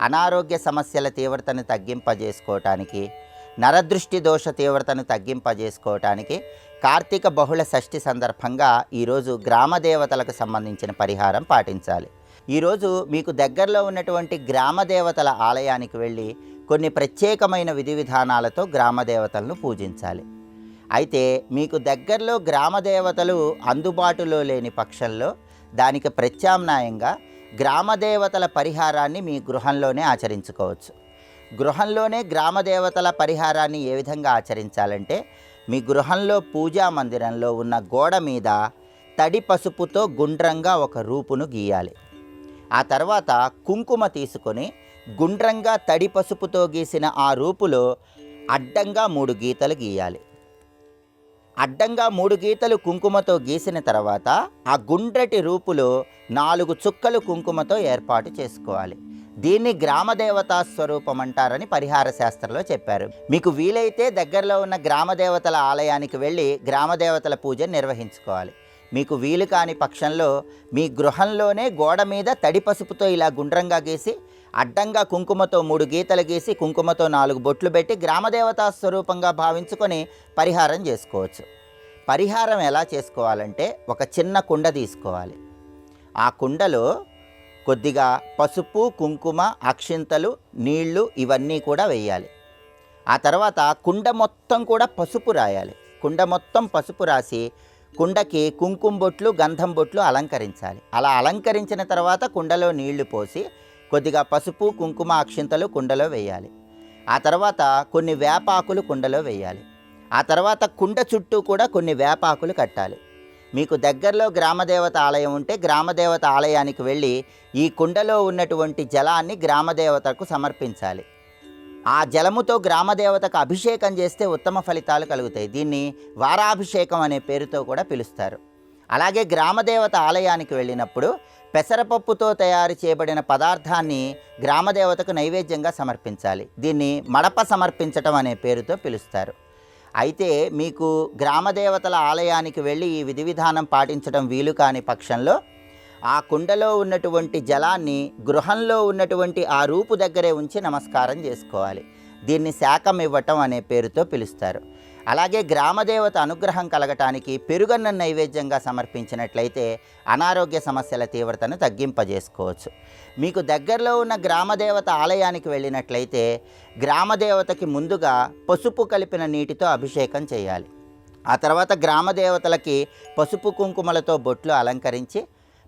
అనారోగ్య సమస్యల తీవ్రతను తగ్గింపజేసుకోవటానికి, నరదృష్టి దోష తీవ్రతను తగ్గింపజేసుకోవటానికి కార్తీక బహుళ షష్ఠి సందర్భంగా ఈరోజు గ్రామదేవతలకు సంబంధించిన పరిహారం పాటించాలి. ఈరోజు మీకు దగ్గరలో ఉన్నటువంటి గ్రామదేవతల ఆలయానికి వెళ్ళి కొన్ని ప్రత్యేకమైన విధి విధానాలతో గ్రామదేవతలను పూజించాలి. అయితే మీకు దగ్గరలో గ్రామదేవతలు అందుబాటులో లేని పక్షంలో దానికి ప్రత్యామ్నాయంగా గ్రామదేవతల పరిహారాన్ని మీ గృహంలోనే ఆచరించుకోవచ్చు. గృహంలోనే గ్రామదేవతల పరిహారాన్ని ఏ విధంగా ఆచరించాలంటే, మీ గృహంలో పూజా మందిరంలో ఉన్న గోడ మీద తడి పసుపుతో గుండ్రంగా ఒక రూపును గీయాలి. ఆ తర్వాత కుంకుమ తీసుకొని గుండ్రంగా తడి పసుపుతో గీసిన ఆ రూపులో అడ్డంగా 3 గీతలు గీయాలి. అడ్డంగా 3 గీతలు కుంకుమతో గీసిన తర్వాత ఆ గుండ్రటి రూపులో 4 చుక్కలు కుంకుమతో ఏర్పాటు చేసుకోవాలి. దీన్ని గ్రామదేవతా స్వరూపం అంటారని పరిహార శాస్త్రంలో చెప్పారు. మీకు వీలైతే దగ్గరలో ఉన్న గ్రామదేవతల ఆలయానికి వెళ్ళి గ్రామదేవతల పూజ నిర్వహించుకోవాలి. మీకు వీలు కాని పక్షంలో మీ గృహంలోనే గోడ మీద తడి పసుపుతో ఇలా గుండ్రంగా గీసి అడ్డంగా కుంకుమతో 3 గీతలు గీసి కుంకుమతో 4 బొట్లు పెట్టి గ్రామదేవతా స్వరూపంగా భావించుకొని పరిహారం చేసుకోవచ్చు. పరిహారం ఎలా చేసుకోవాలంటే ఒక చిన్న కుండ తీసుకోవాలి. ఆ కుండలో కొద్దిగా పసుపు, కుంకుమ, అక్షింతలు, నీళ్లు ఇవన్నీ కూడా వేయాలి. ఆ తర్వాత కుండ మొత్తం కూడా పసుపు రాయాలి. కుండ మొత్తం పసుపు రాసి కుండకి కుంకుమ బొట్లు, గంధం బొట్లు అలంకరించాలి. అలా అలంకరించిన తర్వాత కుండలో నీళ్లు పోసి కొద్దిగా పసుపు, కుంకుమ, అక్షింతలు కుండలో వేయాలి. ఆ తర్వాత కొన్ని వేపాకులు కుండలో వేయాలి. ఆ తర్వాత కుండ చుట్టూ కూడా కొన్ని వేపాకులు కట్టాలి. మీకు దగ్గరలో గ్రామదేవత ఆలయం ఉంటే గ్రామదేవత ఆలయానికి వెళ్ళి ఈ కుండలో ఉన్నటువంటి జలాన్ని గ్రామదేవతకు సమర్పించాలి. ఆ జలముతో గ్రామదేవతకు అభిషేకం చేస్తే ఉత్తమ ఫలితాలు కలుగుతాయి. దీన్ని వారాభిషేకం అనే పేరుతో కూడా పిలుస్తారు. అలాగే గ్రామదేవత ఆలయానికి వెళ్ళినప్పుడు పెసరపప్పుతో తయారు చేయబడిన పదార్థాన్ని గ్రామదేవతకు నైవేద్యంగా సమర్పించాలి. దీన్ని మడప సమర్పించటం అనే పేరుతో పిలుస్తారు. అయితే మీకు గ్రామదేవతల ఆలయానికి వెళ్ళి ఈ విధి విధానం పాటించడం వీలు కాని పక్షంలో ఆ కుండలో ఉన్నటువంటి జలాన్ని గృహంలో ఉన్నటువంటి ఆ రూపు దగ్గరే ఉంచి నమస్కారం చేసుకోవాలి. దీన్ని శాకం ఇవ్వటం అనే పేరుతో పిలుస్తారు. అలాగే గ్రామదేవత అనుగ్రహం కలగటానికి పెరుగన్న నైవేద్యంగా సమర్పించినట్లయితే అనారోగ్య సమస్యల తీవ్రతను తగ్గింపజేసుకోవచ్చు. మీకు దగ్గరలో ఉన్న గ్రామదేవత ఆలయానికి వెళ్ళినట్లయితే గ్రామదేవతకి ముందుగా పసుపు కలిపిన నీటితో అభిషేకం చేయాలి. ఆ తర్వాత గ్రామదేవతలకి పసుపు కుంకుమలతో బొట్లు అలంకరించి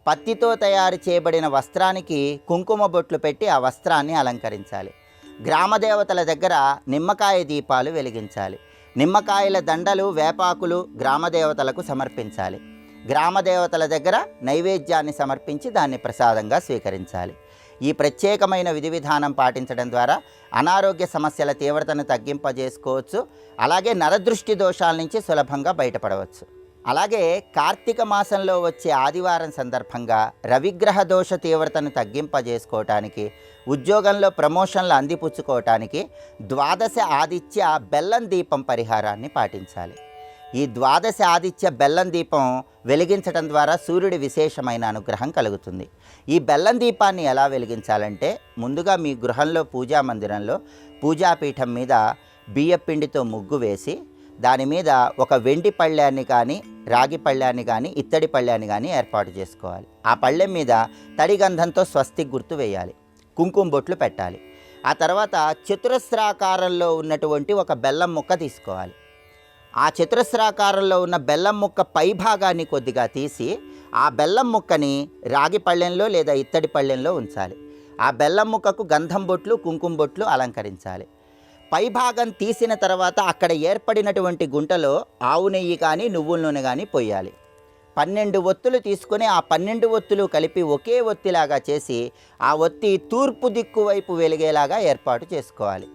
పత్తితో తయారు చేయబడిన వస్త్రానికి కుంకుమ బొట్లు పెట్టి ఆ వస్త్రాన్ని అలంకరించాలి. గ్రామదేవతల దగ్గర నిమ్మకాయ దీపాలు వెలిగించాలి. నిమ్మకాయల దండలు, వేపాకులు గ్రామదేవతలకు సమర్పించాలి. గ్రామదేవతల దగ్గర నైవేద్యాన్ని సమర్పించి దాన్ని ప్రసాదంగా స్వీకరించాలి. ఈ ప్రత్యేకమైన విధి విధానం పాటించడం ద్వారా అనారోగ్య సమస్యల తీవ్రతను తగ్గింపజేసుకోవచ్చు. అలాగే నరదృష్టి దోషాల నుంచి సులభంగా బయటపడవచ్చు. అలాగే కార్తీక మాసంలో వచ్చే ఆదివారం సందర్భంగా రవిగ్రహ దోష తీవ్రతను తగ్గింపజేసుకోవటానికి, ఉద్యోగంలో ప్రమోషన్లు అందిపుచ్చుకోవటానికి ద్వాదశ ఆదిత్య బెల్లం దీపం పరిహారాన్ని పాటించాలి. ఈ ద్వాదశ ఆదిత్య బెల్లం దీపం వెలిగించడం ద్వారా సూర్యుడి విశేషమైన అనుగ్రహం కలుగుతుంది. ఈ బెల్లం దీపాన్ని ఎలా వెలిగించాలంటే ముందుగా మీ గృహంలో పూజా మందిరంలో పూజాపీఠం మీద బియ్యపిండితో ముగ్గు వేసి దాని మీద ఒక వెండి పళ్ళాన్ని కానీ, రాగి పళ్ళాన్ని కానీ, ఇత్తడి పళ్ళాన్ని కానీ ఏర్పాటు చేసుకోవాలి. ఆ పళ్ళెం మీద తడి గంధంతో స్వస్తిక్ గుర్తు వేయాలి. కుంకుమ బొట్లు పెట్టాలి. ఆ తర్వాత చతురస్రాకారంలో ఉన్నటువంటి ఒక బెల్లం ముక్క తీసుకోవాలి. ఆ చతురస్రాకారంలో ఉన్న బెల్లం ముక్క పై భాగాన్ని కొద్దిగా తీసి ఆ బెల్లం ముక్కని రాగి పళ్ళెంలో లేదా ఇత్తడి పళ్ళెంలో ఉంచాలి. ఆ బెల్లం ముక్కకు గంధం బొట్లు, కుంకుమ బొట్లు అలంకరించాలి. పైభాగం తీసిన తర్వాత అక్కడ ఏర్పడినటువంటి గుంటలో ఆవు నెయ్యి కానీ, నువ్వుల నూనె కానీ పోయాలి. 12 ఒత్తులు తీసుకొని ఆ 12 ఒత్తులు కలిపి ఒకే ఒత్తిలాగా చేసి ఆ ఒత్తి తూర్పు దిక్కు వైపు వెలిగేలాగా ఏర్పాటు చేసుకోవాలి.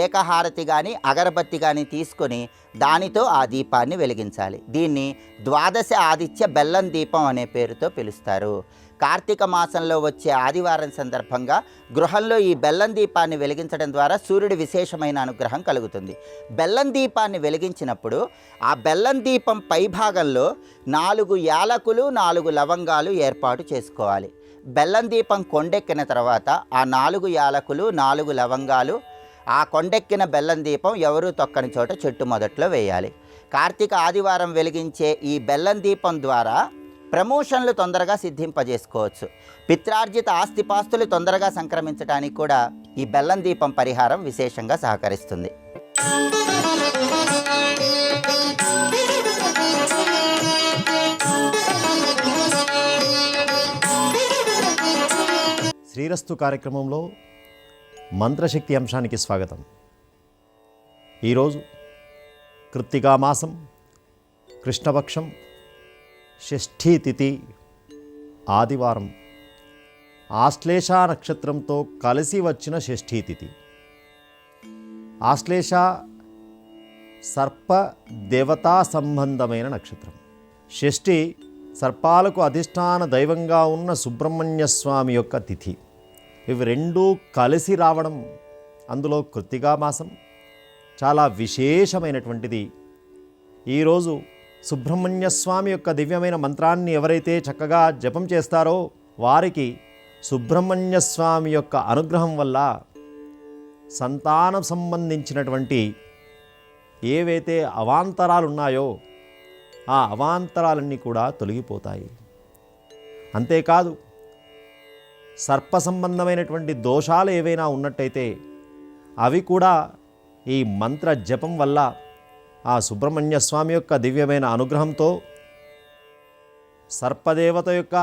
ఏకహారతి కానీ, అగరబత్తి కానీ తీసుకొని దానితో ఆ దీపాన్ని వెలిగించాలి. దీన్ని ద్వాదశ ఆదిత్య బెల్లం దీపం అనే పేరుతో పిలుస్తారు. కార్తీక మాసంలో వచ్చే ఆదివారం సందర్భంగా గృహంలో ఈ బెల్లం దీపాన్ని వెలిగించడం ద్వారా సూర్యుడి విశేషమైన అనుగ్రహం కలుగుతుంది. బెల్లం దీపాన్ని వెలిగించినప్పుడు ఆ బెల్లం దీపం పై భాగంలో 4 యాలకులు, 4 లవంగాలు ఏర్పాటు చేసుకోవాలి. బెల్లం దీపం కొండెక్కిన తర్వాత ఆ 4 యాలకులు, 4 లవంగాలు ఆ కొండెక్కిన బెల్లం దీపం ఎవరూ తొక్కని చోట చెట్టు మొదట్లో వేయాలి. కార్తీక ఆదివారం వెలిగించే ఈ బెల్లం దీపం ద్వారా ప్రమోషన్లు తొందరగా సిద్ధింపజేసుకోవచ్చు. పిత్రార్జిత ఆస్తిపాస్తులు తొందరగా సంక్రమించడానికి కూడా ఈ బెల్లం దీపం పరిహారం విశేషంగా సహకరిస్తుంది. శ్రీరస్తు కార్యక్రమంలో మంత్రశక్తి అంశానికి స్వాగతం. ఈరోజు కృత్తికా మాసం, కృష్ణపక్షం, షష్ఠీ తిథి, ఆదివారం, ఆశ్లేష నక్షత్రంతో కలిసి వచ్చిన షష్ఠీ తిథి. ఆశ్లేష సర్ప దేవతా సంబంధమైన నక్షత్రం. షష్ఠి సర్పాలకు అధిష్టాన దైవంగా ఉన్న సుబ్రహ్మణ్య స్వామి యొక్క తిథి. ఇవి రెండూ కలిసి రావడం, అందులో కృత్తికా మాసం చాలా విశేషమైనటువంటిది. ఈరోజు సుబ్రహ్మణ్య స్వామి యొక్క దివ్యమైన మంత్రాన్ని ఎవరైతే చక్కగా జపం చేస్తారో వారికి సుబ్రహ్మణ్య స్వామి యొక్క అనుగ్రహం వల్ల సంతానం సంబంధించినటువంటి ఏవైతే అవాంతరాలు ఉన్నాయో ఆ అవాంతరాలన్నీ కూడా తొలగిపోతాయి. అంతేకాదు, సర్ప సంబంధమైనటువంటి దోషాలు ఏవైనా ఉన్నట్టయితే అవి కూడా ఈ మంత్ర జపం వల్ల ఆ సుబ్రహ్మణ్య స్వామి యొక్క దివ్యమైన అనుగ్రహంతో సర్పదేవత యొక్క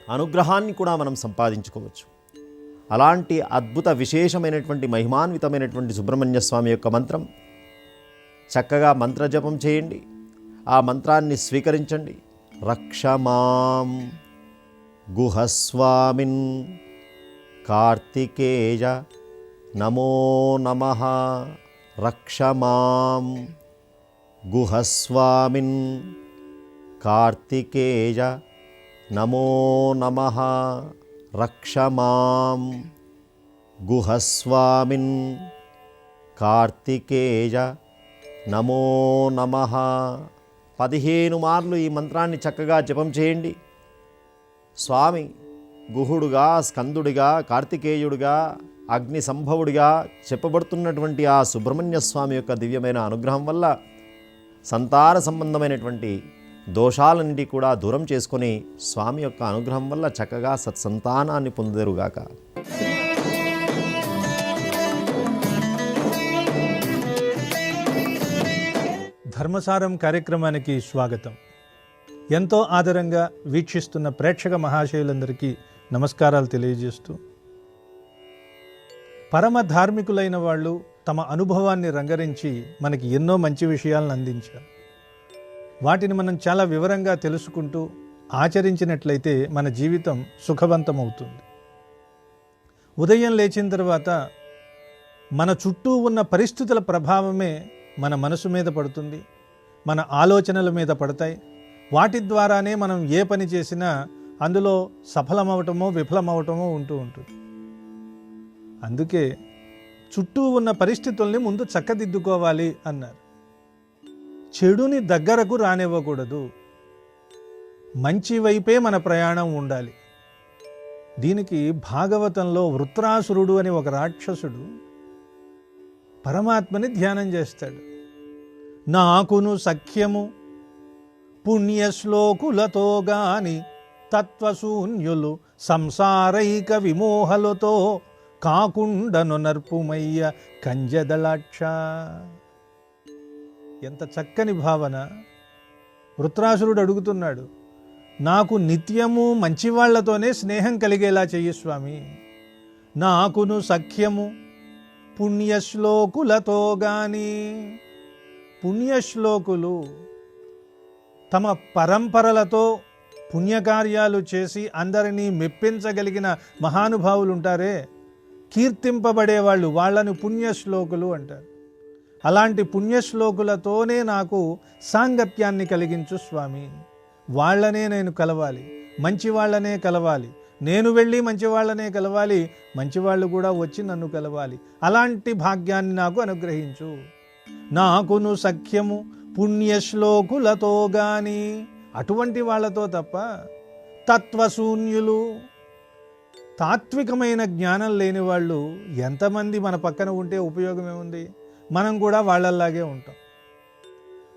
అనుగ్రహాన్ని కూడా మనం సంపాదించుకోవచ్చు. అలాంటి అద్భుత విశేషమైనటువంటి మహిమాన్వితమైనటువంటి సుబ్రహ్మణ్య స్వామి యొక్క మంత్రం చక్కగా మంత్రజపం చేయండి. ఆ మంత్రాన్ని స్వీకరించండి. రక్షమాం గుహస్వామిన్ కార్తికేయ నమో నమః. రక్షమాం గుహస్వామిన్ కార్తికేయ నమో నమః. రక్షమాం గుహస్వామిన్ కార్తికేయ నమో నమః. 15 మార్లు ఈ మంత్రాన్ని చక్కగా జపం చేయండి. స్వామి గుహుడుగా, స్కందుడిగా, కార్తికేయుడిగా, అగ్ని సంభవుడిగా చెప్పబడుతున్నటువంటి ఆ సుబ్రహ్మణ్య స్వామి యొక్క దివ్యమైన అనుగ్రహం వల్ల సంతాన సంబంధమైనటువంటి దోషాలన్నిటి కూడా దూరం చేసుకొని స్వామి యొక్క అనుగ్రహం వల్ల చక్కగా సత్సంతానాన్ని పొందుదరుగాక. ధర్మసారం కార్యక్రమానికి స్వాగతం. ఎంతో ఆదరంగా వీక్షిస్తున్న ప్రేక్షక మహాశయులందరికీ నమస్కారాలు తెలియజేస్తూ, పరమ ధార్మికులైన వాళ్ళు తమ అనుభవాన్ని రంగరించి మనకి ఎన్నో మంచి విషయాలను అందించారు. వాటిని మనం చాలా వివరంగా తెలుసుకుంటూ ఆచరించినట్లయితే మన జీవితం సుఖవంతమవుతుంది. ఉదయం లేచిన తర్వాత మన చుట్టూ ఉన్న పరిస్థితుల ప్రభావమే మన మనసు మీద పడుతుంది, మన ఆలోచనల మీద పడతాయి. వాటి ద్వారానే మనం ఏ పని చేసినా అందులో సఫలమవటమో విఫలమవటమో ఉంటూ ఉంటుంది. అందుకే చుట్టూ ఉన్న పరిస్థితుల్ని ముందు చక్కదిద్దుకోవాలి అన్నారు. చెడుని దగ్గరకు రానివ్వకూడదు, మంచి వైపే మన ప్రయాణం ఉండాలి. దీనికి భాగవతంలో వృత్రాసురుడు అని ఒక రాక్షసుడు పరమాత్మని ధ్యానం చేస్తాడు. నాకును సఖ్యము పుణ్యశ్లోకులతో గాని తత్వశూన్యులు సంసారైక విమోహలతో కాకుండను నర్పుమయ్య కంజదళాక్ష. ఎంత చక్కని భావన! వృత్రాసురుడు అడుగుతున్నాడు, నాకు నిత్యము మంచివాళ్లతోనే స్నేహం కలిగేలా చెయ్యి స్వామి. నాకును సఖ్యము పుణ్యశ్లోకులతో గాని. పుణ్యశ్లోకులు తమ పరంపరలతో పుణ్యకార్యాలు చేసి అందరినీ మెప్పించగలిగిన మహానుభావులు ఉంటారే, కీర్తింపబడేవాళ్ళు, వాళ్ళని పుణ్యశ్లోకులు అంటారు. అలాంటి పుణ్యశ్లోకులతోనే నాకు సాంగత్యాన్ని కలిగించు స్వామి. వాళ్ళనే నేను కలవాలి, మంచి వాళ్ళనే కలవాలి. నేను వెళ్ళి మంచివాళ్ళనే కలవాలి, మంచివాళ్ళు కూడా వచ్చి నన్ను కలవాలి. అలాంటి భాగ్యాన్ని నాకు అనుగ్రహించు. నాకును సఖ్యము పుణ్యశ్లోకులతో గాని, అటువంటి వాళ్ళతో తప్ప. తత్వశూన్యులు, తాత్వికమైన జ్ఞానం లేని వాళ్ళు ఎంతమంది మన పక్కన ఉంటే ఉపయోగం ఏముంది? మనం కూడా వాళ్ళల్లాగే ఉంటాం.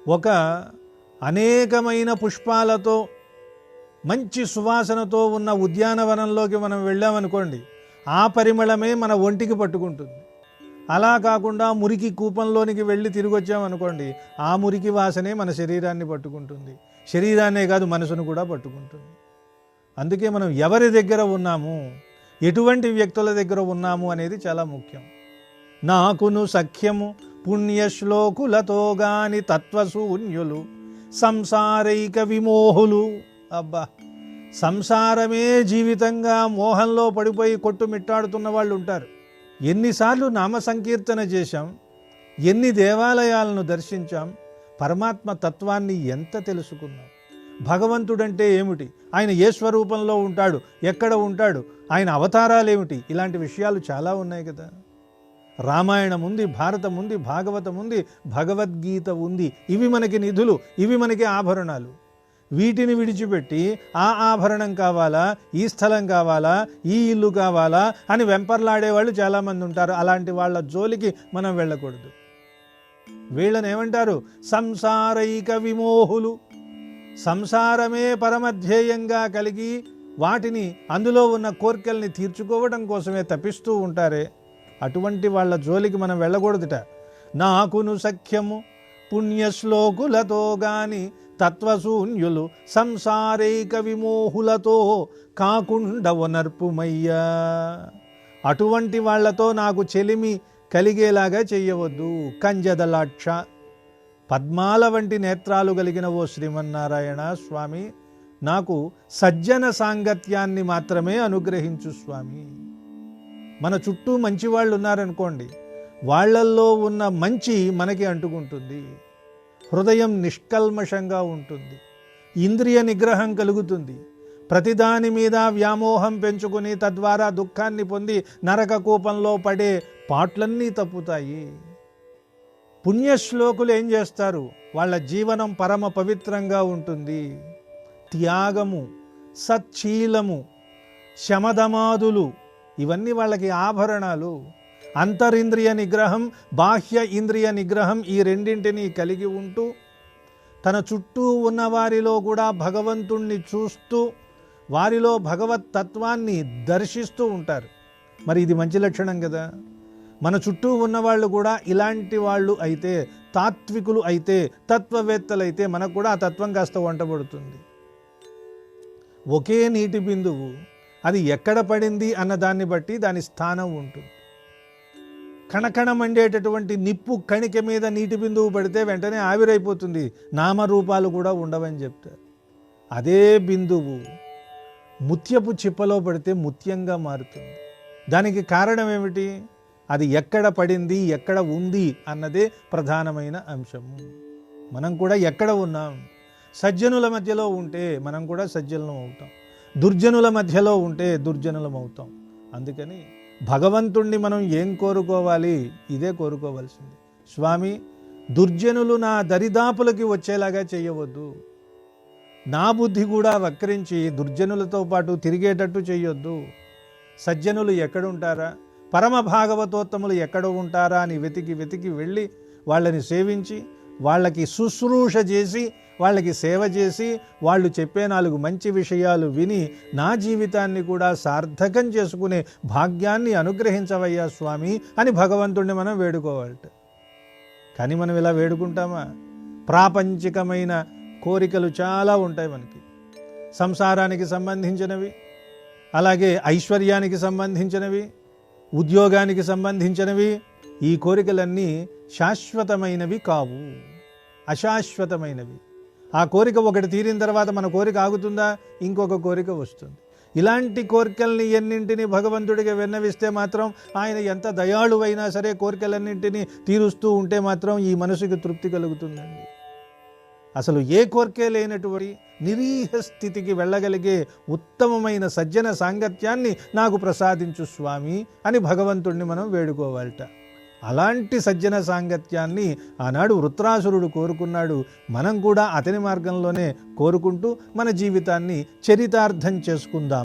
ఒక అనేకమైన పుష్పాలతో మంచి సువాసనతో ఉన్న ఉద్యానవనంలోకి మనం వెళ్ళామనుకోండి, ఆ పరిమళమే మన ఒంటికి పట్టుకుంటుంది. అలా కాకుండా మురికి కూపంలోనికి వెళ్ళి తిరిగి వచ్చామనుకోండి, ఆ మురికి వాసనే మన శరీరాన్ని పట్టుకుంటుంది. శరీరాన్నే కాదు, మనసును కూడా పట్టుకుంటుంది. అందుకే మనం ఎవరి దగ్గర ఉన్నాము, ఎటువంటి వ్యక్తుల దగ్గర ఉన్నాము అనేది చాలా ముఖ్యం. నాకును సఖ్యము పుణ్యశ్లోకులతో గాని తత్వశూన్యులు సంసారైక విమోహులు. అబ్బా, సంసారమే జీవితంగా మోహంలో పడిపోయి కొట్టుమిట్టాడుతున్న వాళ్ళు ఉంటారు. ఎన్నిసార్లు నామ సంకీర్తన చేశాం, ఎన్ని దేవాలయాలను దర్శించాం, పరమాత్మ తత్వాన్ని ఎంత తెలుసుకున్నాం. భగవంతుడంటే ఏమిటి, ఆయన ఏ స్వరూపంలో ఉంటాడు, ఎక్కడ ఉంటాడు, ఆయన అవతారాలు ఏమిటి, ఇలాంటి విషయాలు చాలా ఉన్నాయి కదా. రామాయణం ఉంది, భారతం ఉంది, భాగవతం ఉంది, భగవద్గీత ఉంది. ఇవి మనకి నిధులు, ఇవి మనకి ఆభరణాలు. వీటిని విడిచిపెట్టి ఆ ఆభరణం కావాలా, ఈ స్థలం కావాలా, ఈ ఇల్లు కావాలా అని వెంపర్లాడే వాళ్ళు చాలామంది ఉంటారు. అలాంటి వాళ్ళ జోలికి మనం వెళ్ళకూడదు. వీళ్ళని ఏమంటారు? సంసారైక విమోహులు. సంసారమే పరమధ్యేయంగా కలిగి వాటిని, అందులో ఉన్న కోర్కెల్ని తీర్చుకోవడం కోసమే తపిస్తూ ఉంటారే, అటువంటి వాళ్ళ జోలికి మనం వెళ్ళకూడదుట. నాకును సఖ్యము పుణ్యశ్లోకులతో గాని తత్వశూన్యులు సంసారైక విమోహులతో కాకుండా వనర్పుమయ్యా. అటువంటి వాళ్లతో నాకు చెలిమి కలిగేలాగా చెయ్యవద్దు. కంజదలాక్ష, పద్మాల వంటి నేత్రాలు కలిగిన ఓ శ్రీమన్నారాయణ స్వామి, నాకు సజ్జన సాంగత్యాన్ని మాత్రమే అనుగ్రహించు స్వామి. మన చుట్టూ మంచివాళ్ళు ఉన్నారనుకోండి, వాళ్ళల్లో ఉన్న మంచి మనకి అంటుకుంటుంది. హృదయం నిష్కల్మషంగా ఉంటుంది, ఇంద్రియ నిగ్రహం కలుగుతుంది. ప్రతిదాని మీద వ్యామోహం పెంచుకుని తద్వారా దుఃఖాన్ని పొంది నరక కూపంలో పడే పాట్లన్నీ తప్పుతాయి. పుణ్యశ్లోకులు ఏం చేస్తారు? వాళ్ళ జీవనం పరమ పవిత్రంగా ఉంటుంది. త్యాగము, సచ్చీలము, శమదమాదులు ఇవన్నీ వాళ్ళకి ఆభరణాలు. అంతరింద్రియ నిగ్రహం, బాహ్య ఇంద్రియ నిగ్రహం, ఈ రెండింటినీ కలిగి ఉంటూ తన చుట్టూ ఉన్న వారిలో కూడా భగవంతుణ్ణి చూస్తూ వారిలో భగవత్ తత్వాన్ని దర్శిస్తూ ఉంటారు. మరి ఇది మంచి లక్షణం కదా. మన చుట్టూ ఉన్నవాళ్ళు కూడా ఇలాంటి వాళ్ళు అయితే, తాత్వికులు అయితే, తత్వవేత్తలైతే మనకు కూడా ఆ తత్వం కాస్త వంటబడుతుంది. ఒకే నీటి బిందువు అది ఎక్కడ పడింది అన్న దాన్ని బట్టి దాని స్థానం ఉంటుంది. కణకణమండేటటువంటి నిప్పు కణిక మీద నీటి బిందువు పడితే వెంటనే ఆవిరైపోతుంది, నామరూపాలు కూడా ఉండవని చెప్తారు. అదే బిందువు ముత్యపు చిప్పలో పడితే ముత్యంగా మారుతుంది. దానికి కారణం ఏమిటి? అది ఎక్కడ పడింది, ఎక్కడ ఉంది అన్నదే ప్రధానమైన అంశము. మనం కూడా ఎక్కడ ఉన్నాం? సజ్జనుల మధ్యలో ఉంటే మనం కూడా సజ్జనులం అవుతాం, దుర్జనుల మధ్యలో ఉంటే దుర్జనులం అవుతాం. అందుకని భగవంతుణ్ణి మనం ఏం కోరుకోవాలి? ఇదే కోరుకోవాల్సింది. స్వామి, దుర్జనులు నా దరిదాపులకి వచ్చేలాగా చేయవద్దు. నా బుద్ధి కూడా వక్రించి దుర్జనులతో పాటు తిరిగేటట్టు చేయొద్దు. సజ్జనులు ఎక్కడుంటారా, పరమ భాగవతోత్తములు ఎక్కడ ఉంటారా అని వెతికి వెతికి వెళ్ళి వాళ్ళని సేవించి, వాళ్ళకి శుశ్రూష చేసి, వాళ్ళకి సేవ చేసి, వాళ్ళు చెప్పే 4 మంచి విషయాలు విని నా జీవితాన్ని కూడా సార్థకం చేసుకునే భాగ్యాన్ని అనుగ్రహించవయ్యా స్వామి అని భగవంతుడిని మనం వేడుకోవాలట. కానీ మనం ఇలా వేడుకుంటామా? ప్రాపంచికమైన కోరికలు చాలా ఉంటాయి మనకి. సంసారానికి సంబంధించినవి, అలాగే ఐశ్వర్యానికి సంబంధించినవి, ఉద్యోగానికి సంబంధించినవి. ఈ కోరికలన్నీ శాశ్వతమైనవి కావు, అశాశ్వతమైనవి. ఆ కోరిక ఒకటి తీరిన తర్వాత మన కోరిక ఆగుతుందా? ఇంకొక కోరిక వస్తుంది. ఇలాంటి కోరికల్ని ఎన్నింటినీ భగవంతుడికి విన్నవిస్తే మాత్రం ఆయన ఎంత దయాళువైనా సరే కోరికలన్నింటినీ తీరుస్తూ ఉంటే మాత్రం ఈ మనసుకి తృప్తి కలుగుతుందండి. అసలు ఏ కోరికే లేనటువంటి నిరీహ స్థితికి వెళ్ళగలిగే ఉత్తమమైన సజ్జన సాంగత్యాన్ని నాకు ప్రసాదించు స్వామి అని భగవంతుడిని మనం వేడుకోవాలట. అలాంటి సజ్జన సాంగత్యాన్ని ఆనాడు వృత్రాసురుడు కోరుకున్నాడు. మనం కూడా అతని మార్గంలోనే కోరుకుంటూ మన జీవితాన్ని చరితార్థం చేసుకుందాం.